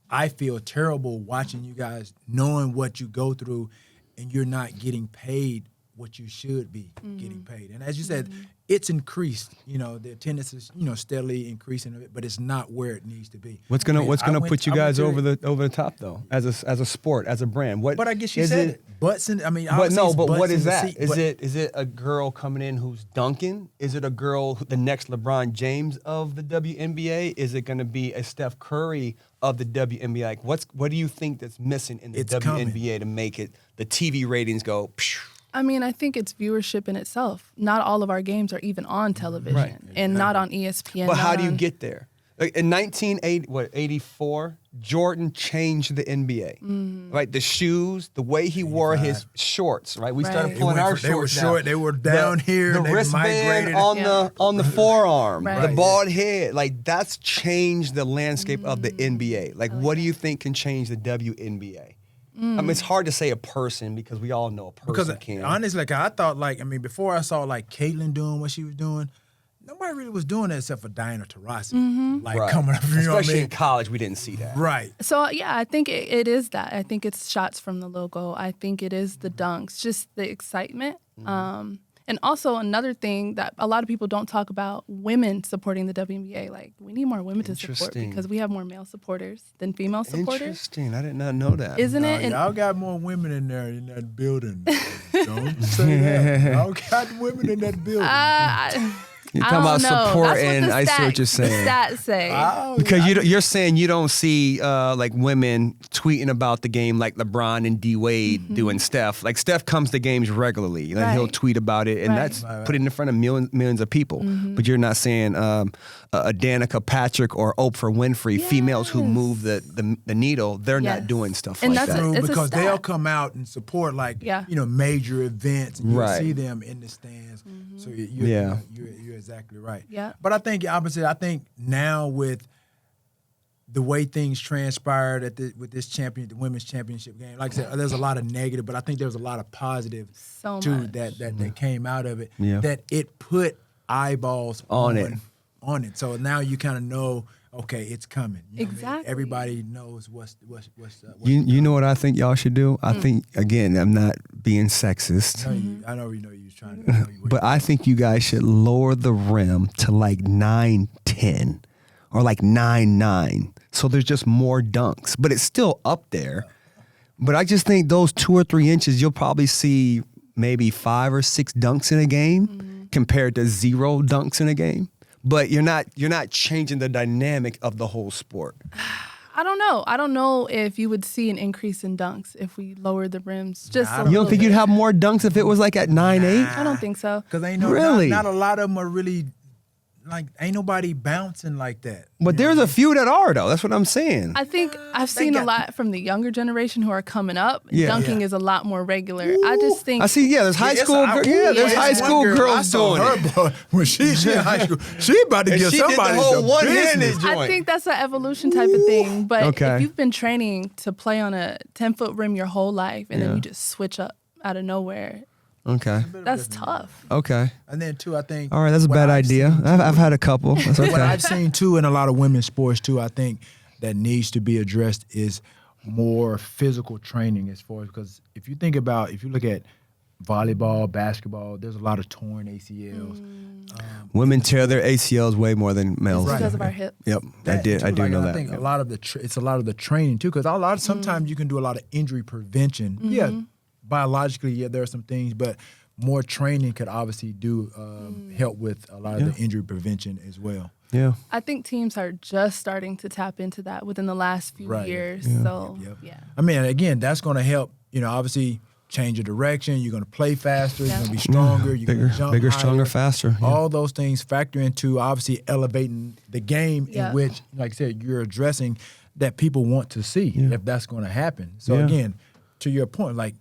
[SPEAKER 2] I feel terrible watching you guys knowing what you go through, and you're not getting paid what you should be getting paid. And as you said, it's increased. You know, the attendance is steadily increasing, but it's not where it needs to be.
[SPEAKER 1] What's gonna put you guys over the top though, as a sport, as a brand? What?
[SPEAKER 2] But I guess you said it. Butts in. I mean,
[SPEAKER 1] But no,
[SPEAKER 2] obviously it's
[SPEAKER 1] but
[SPEAKER 2] butts
[SPEAKER 1] what
[SPEAKER 2] in
[SPEAKER 1] is
[SPEAKER 2] the
[SPEAKER 1] that?
[SPEAKER 2] seat,
[SPEAKER 1] Is it a girl coming in who's dunking? Is it a girl, the next LeBron James of the WNBA? Is it going to be a Steph Curry of the WNBA? Like, what do you think that's missing in the
[SPEAKER 2] It's
[SPEAKER 1] WNBA
[SPEAKER 2] coming.
[SPEAKER 1] to make it the TV ratings go? Phew?
[SPEAKER 3] I mean, I think it's viewership in itself. Not all of our games are even on television,
[SPEAKER 1] Right.
[SPEAKER 3] and not on ESPN.
[SPEAKER 1] But how
[SPEAKER 3] not
[SPEAKER 1] do you
[SPEAKER 3] on-
[SPEAKER 1] get there? Like in 1984, Jordan changed the NBA. Right, the shoes, the way he wore his shorts. Right, we started
[SPEAKER 3] Right.
[SPEAKER 1] pulling our
[SPEAKER 2] They were
[SPEAKER 1] shorts
[SPEAKER 2] short.
[SPEAKER 1] down.
[SPEAKER 2] They were down here.
[SPEAKER 1] The
[SPEAKER 2] They
[SPEAKER 1] wristband
[SPEAKER 2] migrated.
[SPEAKER 1] on the forearm,
[SPEAKER 3] Right.
[SPEAKER 1] the bald head, like that's changed the landscape of the NBA. Like, what do you think can change the WNBA? I mean, it's hard to say a person because we all know a person
[SPEAKER 2] Because
[SPEAKER 1] can.
[SPEAKER 2] honestly, like I thought, before I saw like Caitlin doing what she was doing, nobody really was doing that except for Diana Taurasi, like
[SPEAKER 1] Right.
[SPEAKER 2] coming up. You know what I
[SPEAKER 1] Especially
[SPEAKER 2] mean?
[SPEAKER 1] in college, we didn't see that.
[SPEAKER 2] Right.
[SPEAKER 3] So yeah, I think it is that. I think it's shots from the logo. I think it is the dunks, just the excitement. And also another thing that a lot of people don't talk about: women supporting the WNBA. Like we need more women to support
[SPEAKER 1] Interesting.
[SPEAKER 3] because we have more male supporters than female supporters.
[SPEAKER 1] Interesting. I did not know that.
[SPEAKER 3] Isn't it? And
[SPEAKER 2] Y'all got more women in there in that building. Don't say that. Y'all got women in that building.
[SPEAKER 1] You're
[SPEAKER 3] I
[SPEAKER 1] talking about
[SPEAKER 3] don't know.
[SPEAKER 1] supporting.
[SPEAKER 3] That's what
[SPEAKER 1] I see what
[SPEAKER 3] the
[SPEAKER 1] you're saying.
[SPEAKER 3] stats say.
[SPEAKER 2] Oh,
[SPEAKER 1] Because you're saying you don't see like women tweeting about the game like LeBron and D Wade doing Steph. Like Steph comes to games regularly, and he'll
[SPEAKER 3] Right.
[SPEAKER 1] tweet about it, and
[SPEAKER 3] Right.
[SPEAKER 1] that's put it in front of millions of people. But you're not saying Danica Patrick or Oprah Winfrey, females who
[SPEAKER 3] Yes.
[SPEAKER 1] move the needle. They're not
[SPEAKER 3] Yes.
[SPEAKER 1] doing stuff
[SPEAKER 3] And
[SPEAKER 1] like
[SPEAKER 3] that's
[SPEAKER 1] that.
[SPEAKER 3] It's a
[SPEAKER 2] because
[SPEAKER 3] stat.
[SPEAKER 2] they'll come out and support major events, and you'll
[SPEAKER 1] Right.
[SPEAKER 2] see them in the stands. So
[SPEAKER 1] Yeah.
[SPEAKER 2] you're exactly right.
[SPEAKER 3] Yeah.
[SPEAKER 2] But I think opposite. I think now with the way things transpired with this the women's championship game, like I said, there's a lot of negative, but I think there's a lot of positive
[SPEAKER 3] So
[SPEAKER 2] too
[SPEAKER 3] much.
[SPEAKER 2] that came out of it.
[SPEAKER 1] Yeah.
[SPEAKER 2] That it put eyeballs
[SPEAKER 1] On it.
[SPEAKER 2] on it. So now you kind of know, okay, it's coming. You know what I mean?
[SPEAKER 3] Exactly.
[SPEAKER 2] Everybody knows what's
[SPEAKER 1] You know what I think y'all should do? I think, again, I'm not being sexist.
[SPEAKER 2] I know you was trying to.
[SPEAKER 1] But I think you guys should lower the rim to like 9-10 or like 9-9. So there's just more dunks. But it's still up there. But I just think those 2 or 3 inches, you'll probably see maybe 5 or 6 dunks in a game compared to 0 dunks in a game. But you're not changing the dynamic of the whole sport.
[SPEAKER 3] I don't know. I don't know if you would see an increase in dunks if we lowered the rims just a
[SPEAKER 2] I
[SPEAKER 3] little
[SPEAKER 1] You don't think
[SPEAKER 3] bit.
[SPEAKER 1] you'd have more dunks if it was like at 9-8?
[SPEAKER 3] I don't think so.
[SPEAKER 2] Because
[SPEAKER 1] Really?
[SPEAKER 2] not a lot of them are really like ain't nobody bouncing like that.
[SPEAKER 1] But there's a few that are though. That's what I'm saying.
[SPEAKER 3] I think I've seen a lot from the younger generation who are coming up.
[SPEAKER 1] Yeah.
[SPEAKER 3] Dunking is a lot more regular. I just think
[SPEAKER 1] I see. Yeah, there's high school. There's high school girls doing it.
[SPEAKER 2] Boy, when she in high school, she about to get somebody
[SPEAKER 1] whole
[SPEAKER 2] the
[SPEAKER 1] one-handed
[SPEAKER 2] business.
[SPEAKER 1] joint.
[SPEAKER 3] I think that's an evolution type of thing. But
[SPEAKER 1] Okay.
[SPEAKER 3] if you've been training to play on a 10-foot rim your whole life and then you just switch up out of nowhere,
[SPEAKER 1] Okay.
[SPEAKER 3] that's tough.
[SPEAKER 1] Okay.
[SPEAKER 2] And then too, I think.
[SPEAKER 1] All right, that's a
[SPEAKER 2] what
[SPEAKER 1] bad
[SPEAKER 2] I've
[SPEAKER 1] idea.
[SPEAKER 2] seen,
[SPEAKER 1] I've had a couple. That's okay.
[SPEAKER 2] What I've seen too in a lot of women's sports too, I think that needs to be addressed is more physical training as far as, because if you look at volleyball, basketball, there's a lot of torn ACLs.
[SPEAKER 1] Women tear their ACLs way more than males.
[SPEAKER 2] Right.
[SPEAKER 3] Because of our hips.
[SPEAKER 1] Yep, I
[SPEAKER 2] That,
[SPEAKER 1] do
[SPEAKER 2] too,
[SPEAKER 1] know
[SPEAKER 2] I
[SPEAKER 1] that.
[SPEAKER 2] think a lot of it's a lot of the training too, because sometimes you can do a lot of injury prevention. Yeah, biologically, yeah, there are some things, but more training could obviously help with a lot of the injury prevention as well.
[SPEAKER 1] Yeah.
[SPEAKER 3] I think teams are just starting to tap into that within the last few
[SPEAKER 2] Right.
[SPEAKER 3] years.
[SPEAKER 1] Yeah.
[SPEAKER 3] So,
[SPEAKER 2] Yep.
[SPEAKER 3] yeah.
[SPEAKER 2] I mean, again, that's going to help. Obviously, change your direction. You're going to play faster. You're going to be stronger. You're going to jump
[SPEAKER 1] bigger,
[SPEAKER 2] higher.
[SPEAKER 1] stronger, faster. Yeah.
[SPEAKER 2] All those things factor into obviously elevating the game in which, like I said, you're addressing that people want to see if that's going to happen. So again, to your point, like,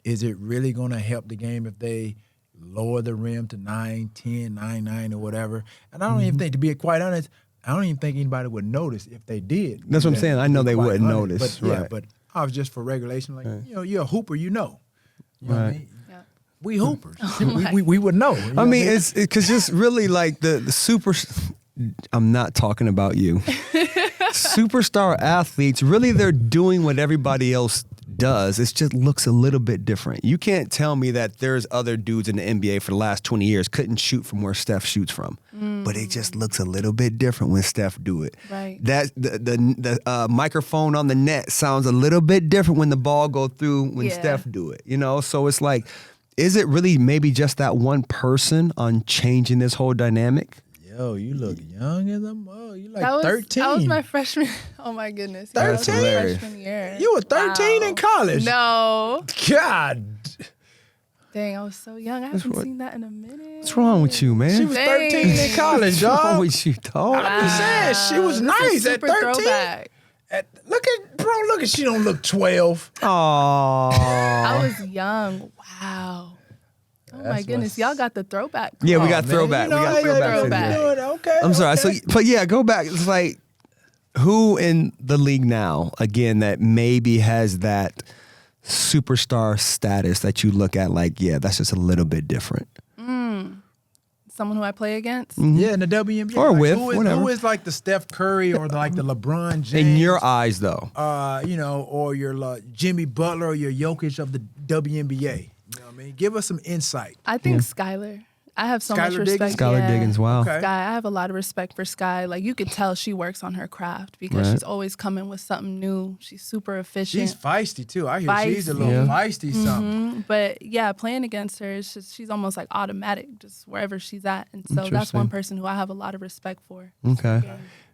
[SPEAKER 2] is it really going to help the game if they lower the rim to 9, 10, 9, 9 or whatever? And I don't even think, to be quite honest, I don't even think anybody would notice if they did.
[SPEAKER 1] That's what I'm saying. I know they wouldn't
[SPEAKER 2] Quite
[SPEAKER 1] notice.
[SPEAKER 2] But,
[SPEAKER 1] Right.
[SPEAKER 2] but I was just for regulation, like, you're a hooper, you know. You know what I
[SPEAKER 1] Right.
[SPEAKER 2] mean?
[SPEAKER 3] Yeah.
[SPEAKER 2] We hoopers. we would know. You know
[SPEAKER 1] I
[SPEAKER 2] what
[SPEAKER 1] mean, it's because just really like the super. I'm not talking about you. Superstar athletes, really, they're doing what everybody else does. It just looks a little bit different. You can't tell me that there's other dudes in the NBA for the last 20 years couldn't shoot from where Steph shoots from, but it just looks a little bit different when Steph do it.
[SPEAKER 3] Right.
[SPEAKER 1] That the microphone on the net sounds a little bit different when the ball go through when Steph do it. So it's like, is it really maybe just that one person on changing this whole dynamic?
[SPEAKER 2] Yo, you look young as a mug. You like
[SPEAKER 3] That was
[SPEAKER 2] 13.
[SPEAKER 3] That was my freshman. Oh my goodness. Yeah, that was my
[SPEAKER 1] 13?
[SPEAKER 3] freshman year.
[SPEAKER 2] You were 13 in college.
[SPEAKER 3] No.
[SPEAKER 2] God.
[SPEAKER 3] Dang, I was so young. I haven't seen that in a minute.
[SPEAKER 1] What's wrong with you, man?
[SPEAKER 2] She was 13 in college,
[SPEAKER 1] What's wrong
[SPEAKER 2] dog.
[SPEAKER 1] with you, dog?
[SPEAKER 2] I'm just saying, she was
[SPEAKER 3] This is
[SPEAKER 2] nice at
[SPEAKER 3] super
[SPEAKER 2] 13.
[SPEAKER 3] throwback.
[SPEAKER 2] Look at she don't look 12.
[SPEAKER 1] Aww.
[SPEAKER 3] I was young. Wow. Oh my goodness, y'all got the throwback.
[SPEAKER 1] Yeah, we got
[SPEAKER 2] Man,
[SPEAKER 1] throwback.
[SPEAKER 2] you know
[SPEAKER 1] we got
[SPEAKER 2] how you
[SPEAKER 1] throwback.
[SPEAKER 3] throwback.
[SPEAKER 2] do it. Okay.
[SPEAKER 1] I'm sorry.
[SPEAKER 2] okay.
[SPEAKER 1] So, but yeah, go back. It's like who in the league now, again, that maybe has that superstar status that you look at like, yeah, that's just a little bit different.
[SPEAKER 3] Someone who I play against.
[SPEAKER 2] Yeah, in the WNBA.
[SPEAKER 1] Or
[SPEAKER 2] like,
[SPEAKER 1] with,
[SPEAKER 2] who is,
[SPEAKER 1] whatever.
[SPEAKER 2] Who is like the Steph Curry or like the LeBron James?
[SPEAKER 1] In your eyes, though.
[SPEAKER 2] Or your Jimmy Butler or your Jokic of the WNBA. You know what I mean? Give us some insight.
[SPEAKER 3] I think Skylar. I have so much
[SPEAKER 2] Skylar
[SPEAKER 3] respect.
[SPEAKER 2] Diggins?
[SPEAKER 1] Skylar Diggins, wow.
[SPEAKER 2] Okay.
[SPEAKER 3] Sky, I have a lot of respect for Sky. Like, you could tell she works on her craft because
[SPEAKER 1] Right.
[SPEAKER 3] she's always coming with something new. She's super efficient.
[SPEAKER 2] She's feisty too. I hear she's a little
[SPEAKER 1] Yeah.
[SPEAKER 2] feisty something.
[SPEAKER 3] But yeah, playing against her, it's just, she's almost like automatic, just wherever she's at. And so that's
[SPEAKER 1] Interesting.
[SPEAKER 3] one person who I have a lot of respect for.
[SPEAKER 1] Okay.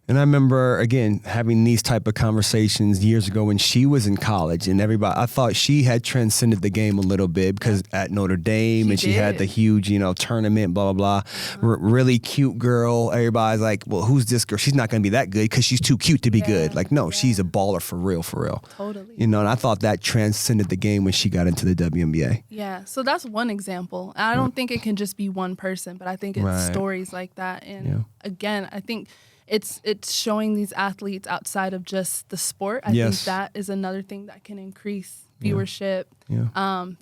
[SPEAKER 1] And I remember, again, having these type of conversations years ago when she was in college and everybody, I thought she had transcended the game a little bit because at Notre Dame and she had
[SPEAKER 3] did.
[SPEAKER 1] the huge, tournament, blah, blah, blah. Really cute girl. Everybody's like, well, who's this girl? She's not going to be that good because she's too cute to be good. Like, no, she's a baller for real, for real.
[SPEAKER 3] Totally.
[SPEAKER 1] And I thought that transcended the game when she got into the WNBA.
[SPEAKER 3] Yeah, so that's one example. And I don't think it can just be one person, but I think it's
[SPEAKER 1] Right.
[SPEAKER 3] stories like that. And again, I think it's showing these athletes outside of just the sport. I think that is another thing that can increase viewership,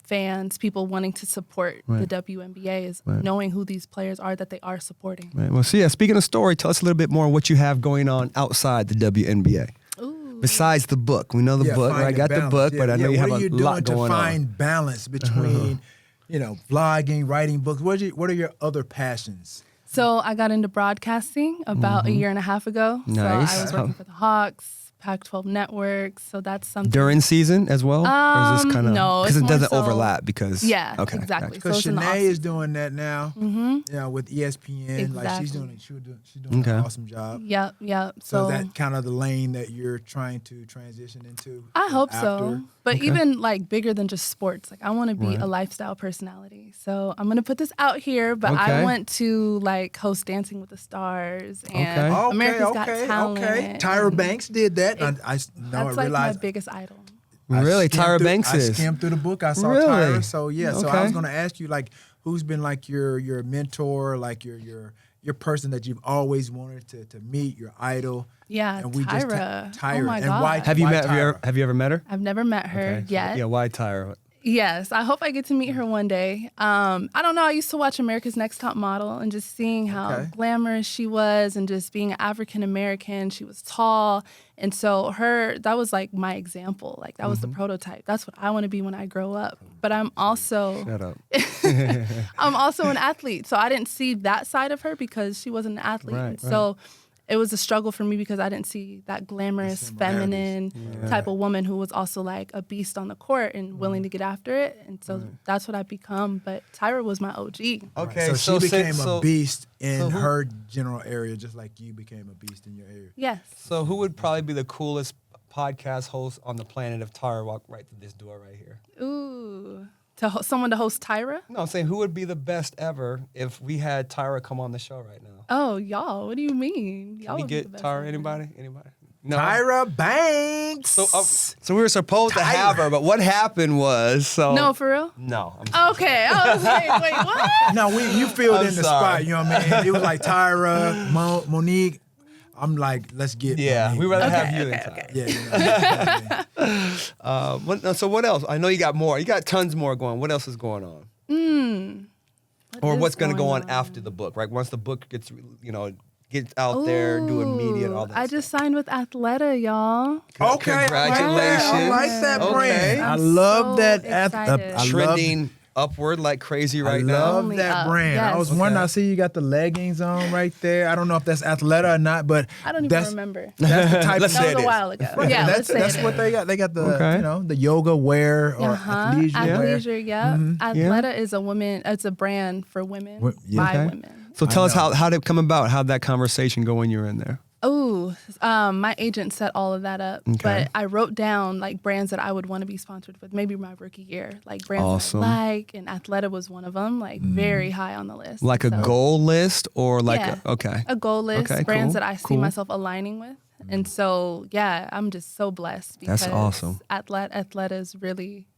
[SPEAKER 3] fans, people wanting to support the WNBA is knowing who these players are that they are supporting.
[SPEAKER 1] Right. Well, so yeah, speaking of story, tell us a little bit more what you have going on outside the WNBA.
[SPEAKER 3] Ooh.
[SPEAKER 1] Besides the book. We know the book, right? I got the book, but I know you have a lot going on.
[SPEAKER 2] What are you doing to find balance between, vlogging, writing books? What are your other passions?
[SPEAKER 3] So I got into broadcasting about a year and a half ago.
[SPEAKER 1] Nice.
[SPEAKER 3] So I was working for the Hawks, Pac-12 networks. So that's something.
[SPEAKER 1] During season as well? Or is this kind of
[SPEAKER 3] no,
[SPEAKER 1] because it
[SPEAKER 3] it's
[SPEAKER 1] doesn't
[SPEAKER 3] more so-
[SPEAKER 1] overlap because
[SPEAKER 3] Yeah,
[SPEAKER 1] okay,
[SPEAKER 3] exactly.
[SPEAKER 1] gotcha.
[SPEAKER 2] Because
[SPEAKER 3] So it's in the
[SPEAKER 2] Shanae is
[SPEAKER 3] off-season.
[SPEAKER 2] doing that now. With ESPN. Like she's
[SPEAKER 3] Exactly.
[SPEAKER 2] doing
[SPEAKER 1] Okay.
[SPEAKER 2] an awesome job.
[SPEAKER 3] Yep.
[SPEAKER 2] So is that kind of the lane that you're trying to transition into?
[SPEAKER 3] I hope
[SPEAKER 2] after?
[SPEAKER 3] so. But even like bigger than just sports, like I want to be a lifestyle personality. So I'm gonna put this out here, but
[SPEAKER 1] Okay.
[SPEAKER 3] I want to like host Dancing with the Stars and
[SPEAKER 1] Okay.
[SPEAKER 3] America's Got Talent.
[SPEAKER 2] Okay. Tyra Banks did that. I
[SPEAKER 3] That's like my
[SPEAKER 2] realized.
[SPEAKER 3] biggest idol.
[SPEAKER 1] Really? Tyra Banks
[SPEAKER 2] I
[SPEAKER 1] is?
[SPEAKER 2] skimmed through the book. I saw
[SPEAKER 1] Really?
[SPEAKER 2] Tyra. So yeah. So I
[SPEAKER 1] Okay.
[SPEAKER 2] was going to ask you, like, who's been like your mentor, like your person that you've always wanted to meet, your idol.
[SPEAKER 3] Yeah,
[SPEAKER 2] And we
[SPEAKER 3] Tyra.
[SPEAKER 2] just Tyra.
[SPEAKER 3] Oh my
[SPEAKER 2] And
[SPEAKER 3] God.
[SPEAKER 2] why?
[SPEAKER 1] Have you
[SPEAKER 2] why
[SPEAKER 1] met?
[SPEAKER 2] Tyra?
[SPEAKER 1] Have you ever met her?
[SPEAKER 3] I've never met her
[SPEAKER 1] Okay.
[SPEAKER 3] yet.
[SPEAKER 1] Yeah. Why Tyra?
[SPEAKER 3] Yes, I hope I get to meet her one day. I don't know. I used to watch America's Next Top Model and just seeing how
[SPEAKER 2] Okay.
[SPEAKER 3] glamorous she was and just being African American. She was tall. And so that was like my example. Like that was the prototype. That's what I want to be when I grow up. But I'm also
[SPEAKER 1] Shut up.
[SPEAKER 3] I'm also an athlete. So I didn't see that side of her because she wasn't an athlete.
[SPEAKER 1] Right,
[SPEAKER 3] And so it was a struggle for me because I didn't see that glamorous, feminine type of woman who was also like a beast on the court and willing to get after it. And so that's what I've become. But Tyra was my OG.
[SPEAKER 1] Okay.
[SPEAKER 2] So she became
[SPEAKER 1] so-
[SPEAKER 2] a beast in
[SPEAKER 1] so who-
[SPEAKER 2] her general area, just like you became a beast in your area.
[SPEAKER 3] Yes.
[SPEAKER 1] So who would probably be the coolest podcast host on the planet if Tyra walked right through this door right here?
[SPEAKER 3] Ooh. Someone to host Tyra?
[SPEAKER 1] No, I'm saying who would be the best ever if we had Tyra come on the show right now?
[SPEAKER 3] Oh, y'all. What do you mean? Y'all
[SPEAKER 1] Can we
[SPEAKER 3] would be the
[SPEAKER 1] get
[SPEAKER 3] best
[SPEAKER 1] Tyra?
[SPEAKER 3] ever.
[SPEAKER 1] Anybody? No.
[SPEAKER 2] Tyra Banks.
[SPEAKER 1] So we were supposed to have her, but what happened was
[SPEAKER 3] No, for real?
[SPEAKER 1] No. I'm sorry.
[SPEAKER 3] Okay. I was like, wait, what?
[SPEAKER 2] No, you filled
[SPEAKER 1] I'm
[SPEAKER 2] in the
[SPEAKER 1] sorry.
[SPEAKER 2] spot. You know what I mean? It was like Tyra, Monique. I'm like, let's get.
[SPEAKER 1] Yeah,
[SPEAKER 2] Monique.
[SPEAKER 1] we rather
[SPEAKER 3] Okay,
[SPEAKER 1] have you than
[SPEAKER 3] okay,
[SPEAKER 1] Tyra.
[SPEAKER 2] Yeah.
[SPEAKER 1] So what else? I know you got more. You got tons more going. What else is going on? Or
[SPEAKER 3] is
[SPEAKER 1] what's going to go
[SPEAKER 3] going
[SPEAKER 1] on after the book? Right? Once the book gets, gets out there, doing media and all that.
[SPEAKER 3] I just signed with Athleta, y'all.
[SPEAKER 2] Okay.
[SPEAKER 1] Congratulations.
[SPEAKER 2] I like that
[SPEAKER 1] Okay.
[SPEAKER 2] brand. I
[SPEAKER 3] I'm
[SPEAKER 2] love
[SPEAKER 3] so
[SPEAKER 2] that.
[SPEAKER 3] excited.
[SPEAKER 1] Trending upward like crazy right
[SPEAKER 2] I
[SPEAKER 1] now.
[SPEAKER 2] love
[SPEAKER 3] Only
[SPEAKER 2] that
[SPEAKER 3] up,
[SPEAKER 2] brand. I
[SPEAKER 3] yes.
[SPEAKER 2] was wondering.
[SPEAKER 1] Okay.
[SPEAKER 2] I see you got the leggings on right there. I don't know if that's Athleta or not, but
[SPEAKER 3] I don't even
[SPEAKER 2] that's,
[SPEAKER 3] remember.
[SPEAKER 2] That's the type.
[SPEAKER 1] Let's
[SPEAKER 2] of
[SPEAKER 3] That
[SPEAKER 1] say
[SPEAKER 3] was
[SPEAKER 1] it
[SPEAKER 3] a
[SPEAKER 1] is.
[SPEAKER 3] while ago.
[SPEAKER 2] Right,
[SPEAKER 3] Yeah,
[SPEAKER 2] that's
[SPEAKER 3] let's say
[SPEAKER 2] that's
[SPEAKER 3] it
[SPEAKER 2] what
[SPEAKER 3] is.
[SPEAKER 2] they got. They got the
[SPEAKER 1] Okay.
[SPEAKER 2] the yoga wear or athleisure wear.
[SPEAKER 3] Athleisure, yeah. Athleta is a woman. It's a brand for women
[SPEAKER 2] Yeah.
[SPEAKER 3] by
[SPEAKER 1] Okay.
[SPEAKER 3] women.
[SPEAKER 1] So tell us
[SPEAKER 2] know.
[SPEAKER 1] how did it come about? How did that conversation go when you were in there?
[SPEAKER 3] Oh, my agent set all of that up.
[SPEAKER 1] Okay.
[SPEAKER 3] But I wrote down like brands that I would want to be sponsored with, maybe my rookie year, like brands
[SPEAKER 1] Awesome.
[SPEAKER 3] that I like, and Athleta was one of them, like very high on the list.
[SPEAKER 1] Like a
[SPEAKER 3] So,
[SPEAKER 1] goal list or like
[SPEAKER 3] Yeah.
[SPEAKER 1] a
[SPEAKER 3] goal list,
[SPEAKER 1] Okay,
[SPEAKER 3] brands
[SPEAKER 1] cool,
[SPEAKER 3] that I see
[SPEAKER 1] cool.
[SPEAKER 3] myself aligning with. And so, yeah, I'm just so blessed because
[SPEAKER 1] That's awesome.
[SPEAKER 3] Athleta is really,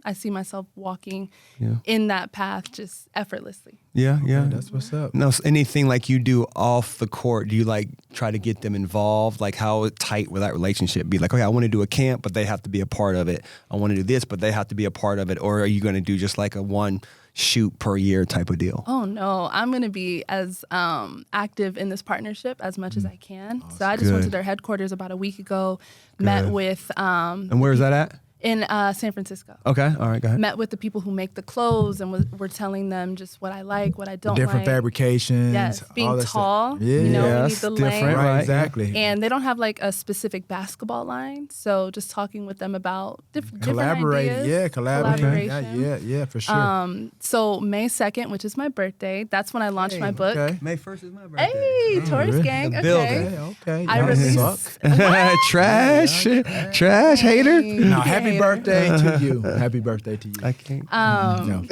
[SPEAKER 3] I see myself walking
[SPEAKER 1] Yeah.
[SPEAKER 3] in that path just effortlessly.
[SPEAKER 1] Yeah.
[SPEAKER 2] That's what's up.
[SPEAKER 1] No, so anything like you do off the court, do you like try to get them involved? Like how tight will that relationship be? Like, okay, I want to do a camp, but they have to be a part of it. I want to do this, but they have to be a part of it. Or are you going to do just like a one shoot per year type of deal?
[SPEAKER 3] Oh no, I'm going to be as active in this partnership as much as I can. So I just went to
[SPEAKER 1] Good.
[SPEAKER 3] their headquarters about a week ago, met with
[SPEAKER 1] And where is that at?
[SPEAKER 3] in San Francisco.
[SPEAKER 1] Okay, all right, go ahead.
[SPEAKER 3] Met with the people who make the clothes and we're telling them just what I like, what I don't
[SPEAKER 2] Different
[SPEAKER 3] like.
[SPEAKER 2] fabrications.
[SPEAKER 3] Yes,
[SPEAKER 2] all
[SPEAKER 3] being
[SPEAKER 2] that stuff.
[SPEAKER 3] tall,
[SPEAKER 2] Yeah.
[SPEAKER 3] you know, we need
[SPEAKER 1] Yes,
[SPEAKER 3] the
[SPEAKER 1] different,
[SPEAKER 3] length.
[SPEAKER 2] Right,
[SPEAKER 1] Right.
[SPEAKER 2] exactly.
[SPEAKER 3] And they don't have like a specific basketball line, so just talking with them about different ideas.
[SPEAKER 2] Yeah, collaborate.
[SPEAKER 3] Collaboration.
[SPEAKER 2] Yeah, for sure.
[SPEAKER 3] So May 2nd, which is my birthday, that's when I launched my book.
[SPEAKER 2] Okay.
[SPEAKER 1] May 1st is my birthday.
[SPEAKER 3] Hey, Taurus
[SPEAKER 2] really?
[SPEAKER 3] gang.
[SPEAKER 1] The
[SPEAKER 3] Okay.
[SPEAKER 1] building.
[SPEAKER 2] Okay.
[SPEAKER 3] I
[SPEAKER 2] Y'all
[SPEAKER 3] released.
[SPEAKER 2] suck.
[SPEAKER 1] Trash hater.
[SPEAKER 2] No, happy
[SPEAKER 3] Hater.
[SPEAKER 2] birthday to you. Happy birthday to you.
[SPEAKER 1] I can't.
[SPEAKER 2] No.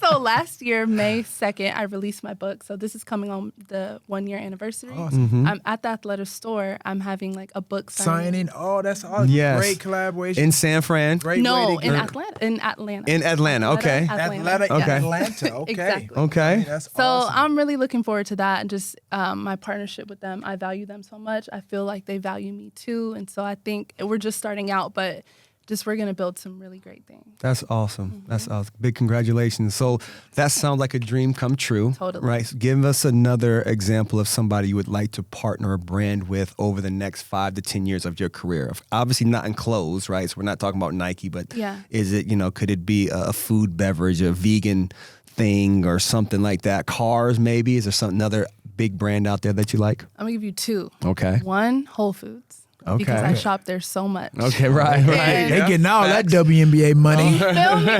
[SPEAKER 3] So last year, May 2nd, I released my book. So this is coming on the 1-year anniversary.
[SPEAKER 2] Awesome.
[SPEAKER 3] I'm at the Athleta store. I'm having like a book signing.
[SPEAKER 2] Signing. Oh, that's awesome.
[SPEAKER 1] Yes.
[SPEAKER 2] Great collaboration.
[SPEAKER 1] In San Fran.
[SPEAKER 2] Great
[SPEAKER 3] No,
[SPEAKER 2] way to
[SPEAKER 3] in
[SPEAKER 2] get
[SPEAKER 3] Atlanta. In Atlanta.
[SPEAKER 1] In Atlanta. Okay.
[SPEAKER 2] Athletic
[SPEAKER 1] Okay.
[SPEAKER 2] Atlanta. Okay.
[SPEAKER 3] Exactly.
[SPEAKER 1] Okay.
[SPEAKER 2] That's
[SPEAKER 3] So
[SPEAKER 2] awesome.
[SPEAKER 3] I'm really looking forward to that and just my partnership with them. I value them so much. I feel like they value me too. And so I think we're just starting out, but just we're going to build some really great things.
[SPEAKER 1] That's awesome. That's awesome. Big congratulations. So that sounds like a dream come true.
[SPEAKER 3] Totally.
[SPEAKER 1] Right. So give us another example of somebody you would like to partner a brand with over the next 5 to 10 years of your career. Obviously not in clothes, right? So we're not talking about Nike, but
[SPEAKER 3] Yeah.
[SPEAKER 1] is it, could it be a food beverage, a vegan thing or something like that? Cars maybe? Is there another big brand out there that you like?
[SPEAKER 3] I'm going to give you 2.
[SPEAKER 1] Okay.
[SPEAKER 3] One, Whole Foods. because I shop there so much.
[SPEAKER 1] Okay, right.
[SPEAKER 2] They getting all that WNBA money.
[SPEAKER 3] You feel me?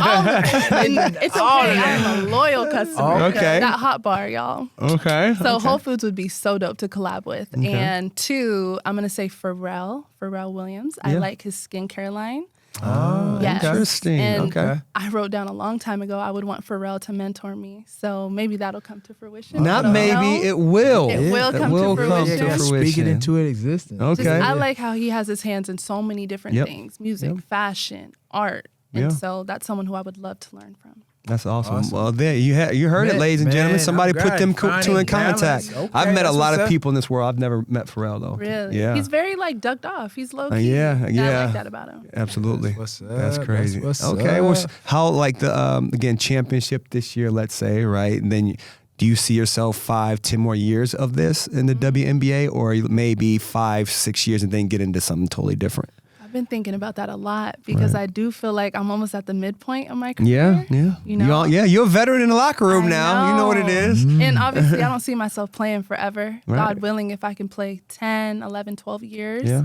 [SPEAKER 3] And it's okay. I'm a loyal customer.
[SPEAKER 1] Okay.
[SPEAKER 3] That hot bar, y'all.
[SPEAKER 1] Okay.
[SPEAKER 3] So Whole Foods would be so dope to collab with. And 2, I'm going to say Pharrell Williams. I like his skincare line.
[SPEAKER 1] Oh,
[SPEAKER 3] Yes.
[SPEAKER 1] interesting.
[SPEAKER 3] And I wrote down a long time ago I would want Pharrell to mentor me. So maybe that'll come to fruition.
[SPEAKER 1] Not
[SPEAKER 3] I don't
[SPEAKER 1] maybe,
[SPEAKER 3] know.
[SPEAKER 1] it will.
[SPEAKER 3] It will come to fruition.
[SPEAKER 2] Yeah, speak it into existence.
[SPEAKER 1] Okay.
[SPEAKER 3] Just, I like how he has his hands in so many different things: music, fashion, art. And so that's someone who I would love to learn from.
[SPEAKER 1] That's awesome. Well, there you heard it, ladies and gentlemen. Somebody put them two in contact.
[SPEAKER 2] Okay,
[SPEAKER 1] I've met a
[SPEAKER 2] that's
[SPEAKER 1] lot
[SPEAKER 2] what's
[SPEAKER 1] of
[SPEAKER 2] up.
[SPEAKER 1] people in this world. I've never met Pharrell though.
[SPEAKER 3] Really?
[SPEAKER 1] Yeah.
[SPEAKER 3] He's very like ducked off. He's low key.
[SPEAKER 1] Yeah.
[SPEAKER 3] And I like that about him.
[SPEAKER 1] Absolutely.
[SPEAKER 2] That's what's
[SPEAKER 1] That's
[SPEAKER 2] up.
[SPEAKER 1] crazy.
[SPEAKER 2] That's what's
[SPEAKER 1] okay. Well,
[SPEAKER 2] up.
[SPEAKER 1] how like the again championship this year? Let's say right, and then. Do you see yourself 5-10 more years of this in the WNBA, or maybe 5-6 years and then get into something totally different?
[SPEAKER 3] I've been thinking about that a lot because I do feel like I'm almost at the midpoint of my career.
[SPEAKER 1] Yeah.
[SPEAKER 3] You know?
[SPEAKER 1] You're a veteran in the locker room now. You know what it is.
[SPEAKER 3] And obviously, I don't see myself playing forever.
[SPEAKER 1] Right.
[SPEAKER 3] God willing, if I can play 10, 11, 12 years,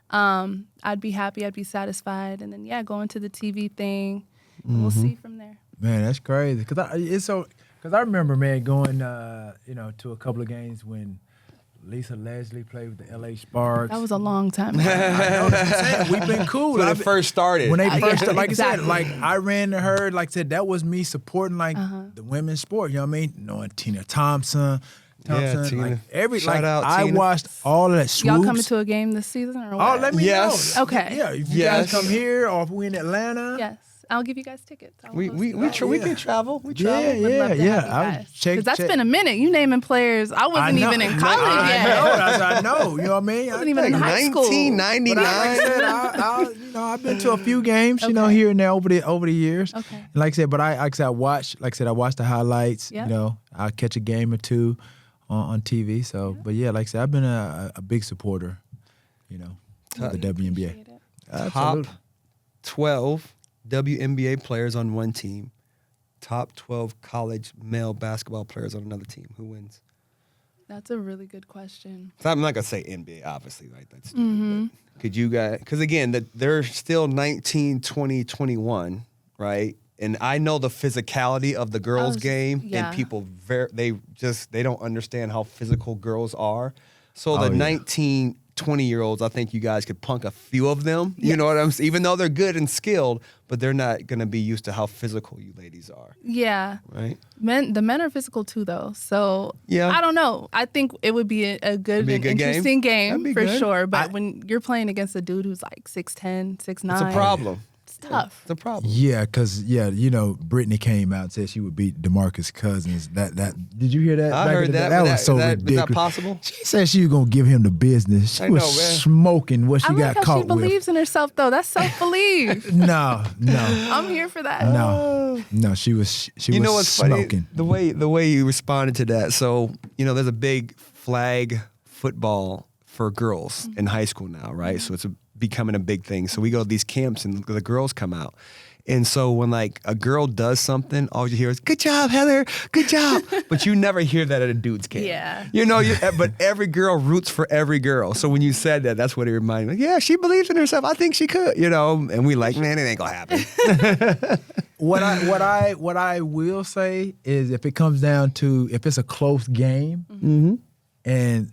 [SPEAKER 3] I'd be happy. I'd be satisfied. And then, go into the TV thing. And we'll see from there.
[SPEAKER 2] Man, that's crazy. Because I remember, man, going to a couple of games when Lisa Leslie played with the LA Sparks.
[SPEAKER 3] That was a long time ago.
[SPEAKER 2] I know what I'm saying. We've been cool.
[SPEAKER 1] When it first started.
[SPEAKER 2] When they first started, like
[SPEAKER 3] exactly.
[SPEAKER 2] I said, I ran to her, like I said, that was me supporting the women's sport. You know what I mean? Knowing Tina Thompson,
[SPEAKER 1] Tina.
[SPEAKER 2] like
[SPEAKER 1] Shout out,
[SPEAKER 2] I
[SPEAKER 1] Tina.
[SPEAKER 2] watched all of that swoops.
[SPEAKER 3] Y'all coming to a game this season or what?
[SPEAKER 2] Oh, let me
[SPEAKER 1] Yes.
[SPEAKER 2] know.
[SPEAKER 3] Okay.
[SPEAKER 2] Yeah, if you guys come here or if we in Atlanta.
[SPEAKER 3] Yes. I'll give you guys tickets.
[SPEAKER 1] We can travel. We travel.
[SPEAKER 3] Would love to have you
[SPEAKER 2] I
[SPEAKER 3] guys.
[SPEAKER 2] would check.
[SPEAKER 3] 'Cause that's been a minute. You naming players. I wasn't even in college yet.
[SPEAKER 2] I know. You know what I mean?
[SPEAKER 3] I wasn't even in high school.
[SPEAKER 1] 1999.
[SPEAKER 2] But like I said, I've been to a few games, here and there over the years.
[SPEAKER 3] Okay.
[SPEAKER 2] And like I said, but I watch the highlights.
[SPEAKER 3] Yep.
[SPEAKER 2] You know, I'll catch a game or two on TV. So, but like I said, I've been a big supporter. Of the WNBA.
[SPEAKER 3] Appreciate it.
[SPEAKER 2] Absolutely.
[SPEAKER 1] Top 12 WNBA players on one team. Top 12 college male basketball players on another team. Who wins?
[SPEAKER 3] That's a really good question.
[SPEAKER 1] So I'm not going to say NBA, obviously, right? That's stupid. But could you guys, because again, they're still 19, 20, 21, right? And I know the physicality of the girls' game, and people, they don't understand how physical girls are. So the 19, 20-year-olds, I think you guys could punk a few of them. You know what I'm saying? Even though they're good and skilled, but they're not going to be used to how physical you ladies are.
[SPEAKER 3] Yeah.
[SPEAKER 1] Right?
[SPEAKER 3] The men are physical too, though. So I don't know. I think it would be a good and interesting game for sure. But when you're playing against a dude who's like 6'10", 6'9",
[SPEAKER 1] It's a problem.
[SPEAKER 3] It's tough.
[SPEAKER 1] It's a problem.
[SPEAKER 2] Yeah, because Brittany came out and said she would beat DeMarcus Cousins. That did you hear that?
[SPEAKER 1] I heard that.
[SPEAKER 2] That was so
[SPEAKER 1] ridiculous.
[SPEAKER 2] ridiculous.
[SPEAKER 1] Is that possible?
[SPEAKER 2] She said she was gonna give him the business. She was smoking what she
[SPEAKER 3] I like
[SPEAKER 2] got
[SPEAKER 3] how
[SPEAKER 2] caught
[SPEAKER 3] she believes in herself, though. That's self-belief.
[SPEAKER 2] No.
[SPEAKER 3] I'm here for that.
[SPEAKER 2] No, she was
[SPEAKER 1] You know what's
[SPEAKER 2] smoking.
[SPEAKER 1] funny? The way you responded to that. So, there's a big flag football for girls in high school now, right? So it's becoming a big thing. So we go to these camps and the girls come out. And so when like a girl does something, all you hear is, "Good job, Heather, good job." But you never hear that at a dude's camp.
[SPEAKER 3] Yeah.
[SPEAKER 1] But every girl roots for every girl. So when you said that, that's what it reminded me. Yeah, she believes in herself. I think she could, and we like, man, it ain't gonna happen.
[SPEAKER 2] What I will say is if it comes down to if it's a close game and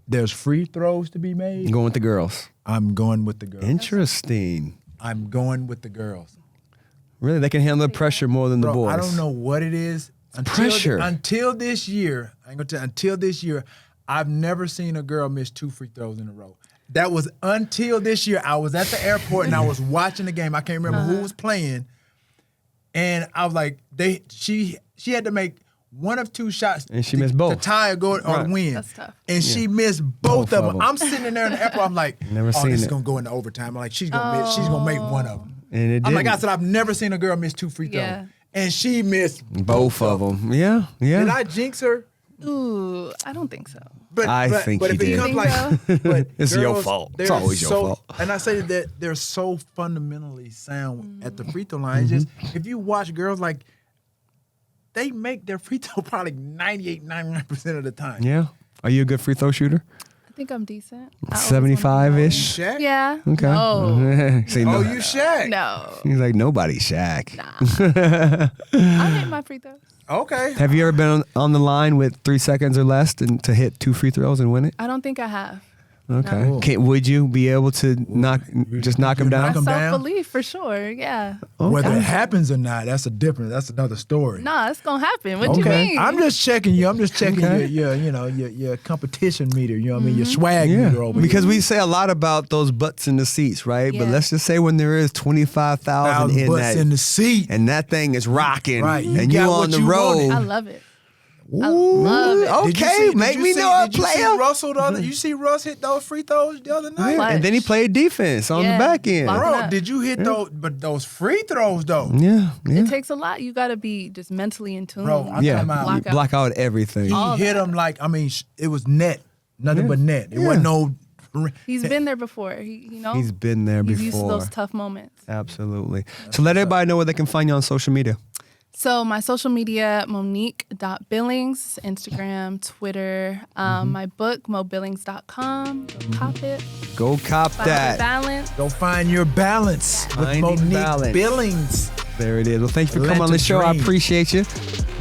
[SPEAKER 2] there's free throws to be made,
[SPEAKER 1] Going with the girls.
[SPEAKER 2] I'm going with the girls.
[SPEAKER 1] Interesting.
[SPEAKER 2] I'm going with the girls.
[SPEAKER 1] Really, they can handle the pressure more than the boys.
[SPEAKER 2] I don't know what it is.
[SPEAKER 1] Pressure.
[SPEAKER 2] Until this year, I've never seen a girl miss 2 free throws in a row. That was until this year. I was at the airport and I was watching the game. I can't remember who was playing. And I was like, she had to make one of 2 shots.
[SPEAKER 1] And she missed both.
[SPEAKER 2] To tie or go or win.
[SPEAKER 3] That's tough.
[SPEAKER 2] And she missed both of them.
[SPEAKER 1] them.
[SPEAKER 2] I'm sitting in there in the airport. I'm like,
[SPEAKER 1] Never seen
[SPEAKER 2] this
[SPEAKER 1] it.
[SPEAKER 2] is going to go into overtime. I'm like, she's going to miss. She's going to make one of them.
[SPEAKER 1] And it
[SPEAKER 2] I'm like,
[SPEAKER 1] didn't.
[SPEAKER 2] I said, I've never seen a girl miss 2 free throws.
[SPEAKER 3] Yeah.
[SPEAKER 2] And she missed
[SPEAKER 1] Both of them. Yeah.
[SPEAKER 2] Did I jinx her?
[SPEAKER 3] Ooh, I don't think so.
[SPEAKER 2] But
[SPEAKER 1] I think
[SPEAKER 2] but
[SPEAKER 1] you
[SPEAKER 2] if it
[SPEAKER 1] did.
[SPEAKER 2] comes
[SPEAKER 3] You think
[SPEAKER 2] but
[SPEAKER 1] It's your
[SPEAKER 2] girls,
[SPEAKER 1] fault. It's
[SPEAKER 2] they're
[SPEAKER 1] always your fault.
[SPEAKER 2] And I say that they're so fundamentally sound at the free throw line. It's just if you watch girls like they make their free throw probably 98, 99% of the time.
[SPEAKER 1] Yeah. Are you a good free throw shooter?
[SPEAKER 3] I think I'm decent.
[SPEAKER 1] 75-ish?
[SPEAKER 2] Shaq?
[SPEAKER 3] Yeah.
[SPEAKER 1] Okay.
[SPEAKER 3] No.
[SPEAKER 1] See,
[SPEAKER 2] Oh,
[SPEAKER 1] no.
[SPEAKER 2] you Shaq?
[SPEAKER 3] No.
[SPEAKER 1] He's like, nobody's Shaq.
[SPEAKER 3] Nah. I hit my free throws.
[SPEAKER 2] Okay.
[SPEAKER 1] Have you ever been on the line with 3 seconds or less to hit 2 free throws and win it?
[SPEAKER 3] I don't think I have.
[SPEAKER 1] Okay.
[SPEAKER 3] No.
[SPEAKER 1] Would you be able to knock him down?
[SPEAKER 2] knock him down?
[SPEAKER 3] Self-belief for sure. Yeah.
[SPEAKER 2] Whether it happens or not, that's another story.
[SPEAKER 3] Nah, it's gonna happen. What you mean?
[SPEAKER 2] I'm just checking you. I'm just checking
[SPEAKER 1] Okay.
[SPEAKER 2] your competition meter. You know what I mean? Your swag meter over
[SPEAKER 1] Because
[SPEAKER 2] here.
[SPEAKER 1] we say a lot about those butts in the seats, right? But
[SPEAKER 3] Yeah.
[SPEAKER 1] let's just say when there is 25,000 in
[SPEAKER 2] butts
[SPEAKER 1] that,
[SPEAKER 2] in the seat.
[SPEAKER 1] and that thing is rocking,
[SPEAKER 2] Right. You
[SPEAKER 1] and you
[SPEAKER 2] got
[SPEAKER 1] on
[SPEAKER 2] what
[SPEAKER 1] the
[SPEAKER 2] you
[SPEAKER 1] road.
[SPEAKER 2] wanted.
[SPEAKER 3] I love it. I love it.
[SPEAKER 2] Did you
[SPEAKER 1] Okay,
[SPEAKER 2] see-
[SPEAKER 1] make
[SPEAKER 2] did
[SPEAKER 1] me
[SPEAKER 2] you see-
[SPEAKER 1] know a
[SPEAKER 2] did you see
[SPEAKER 1] player.
[SPEAKER 2] Russell you see Russ hit those free throws the other night?
[SPEAKER 1] Yeah, and then he played defense on the
[SPEAKER 3] Yeah.
[SPEAKER 1] back end.
[SPEAKER 3] Lock-
[SPEAKER 2] Bro,
[SPEAKER 3] up.
[SPEAKER 2] did you hit those free throws though?
[SPEAKER 1] Yeah, yeah.
[SPEAKER 3] It takes a lot. You got to be just mentally in tune.
[SPEAKER 2] Bro, I'm
[SPEAKER 1] Yeah,
[SPEAKER 2] talking about
[SPEAKER 1] you block out everything.
[SPEAKER 2] he
[SPEAKER 3] All
[SPEAKER 2] hit
[SPEAKER 3] that.
[SPEAKER 2] him like it was net, nothing but net. It wasn't no.
[SPEAKER 3] He's been there before.
[SPEAKER 1] He's been there
[SPEAKER 3] He's used to
[SPEAKER 1] before.
[SPEAKER 3] those tough moments.
[SPEAKER 1] Absolutely. So let everybody know where they can find you on social media.
[SPEAKER 3] So my social media, Monique.Billings, Instagram, Twitter. My book, mobillings.com. Cop it.
[SPEAKER 1] Go cop
[SPEAKER 3] Find
[SPEAKER 1] that.
[SPEAKER 3] balance.
[SPEAKER 2] Go find your balance
[SPEAKER 1] Finding
[SPEAKER 2] with Monique
[SPEAKER 1] balance.
[SPEAKER 2] Billings.
[SPEAKER 1] There it is. Well, thank you for coming on
[SPEAKER 2] Atlanta
[SPEAKER 1] the show. I
[SPEAKER 2] Dream.
[SPEAKER 1] appreciate you.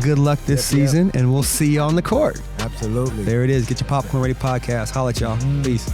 [SPEAKER 1] Good luck this season, and we'll see you on the court.
[SPEAKER 2] Absolutely.
[SPEAKER 1] There it is. Get your Popcorn Ready podcast. Holla at y'all. Peace.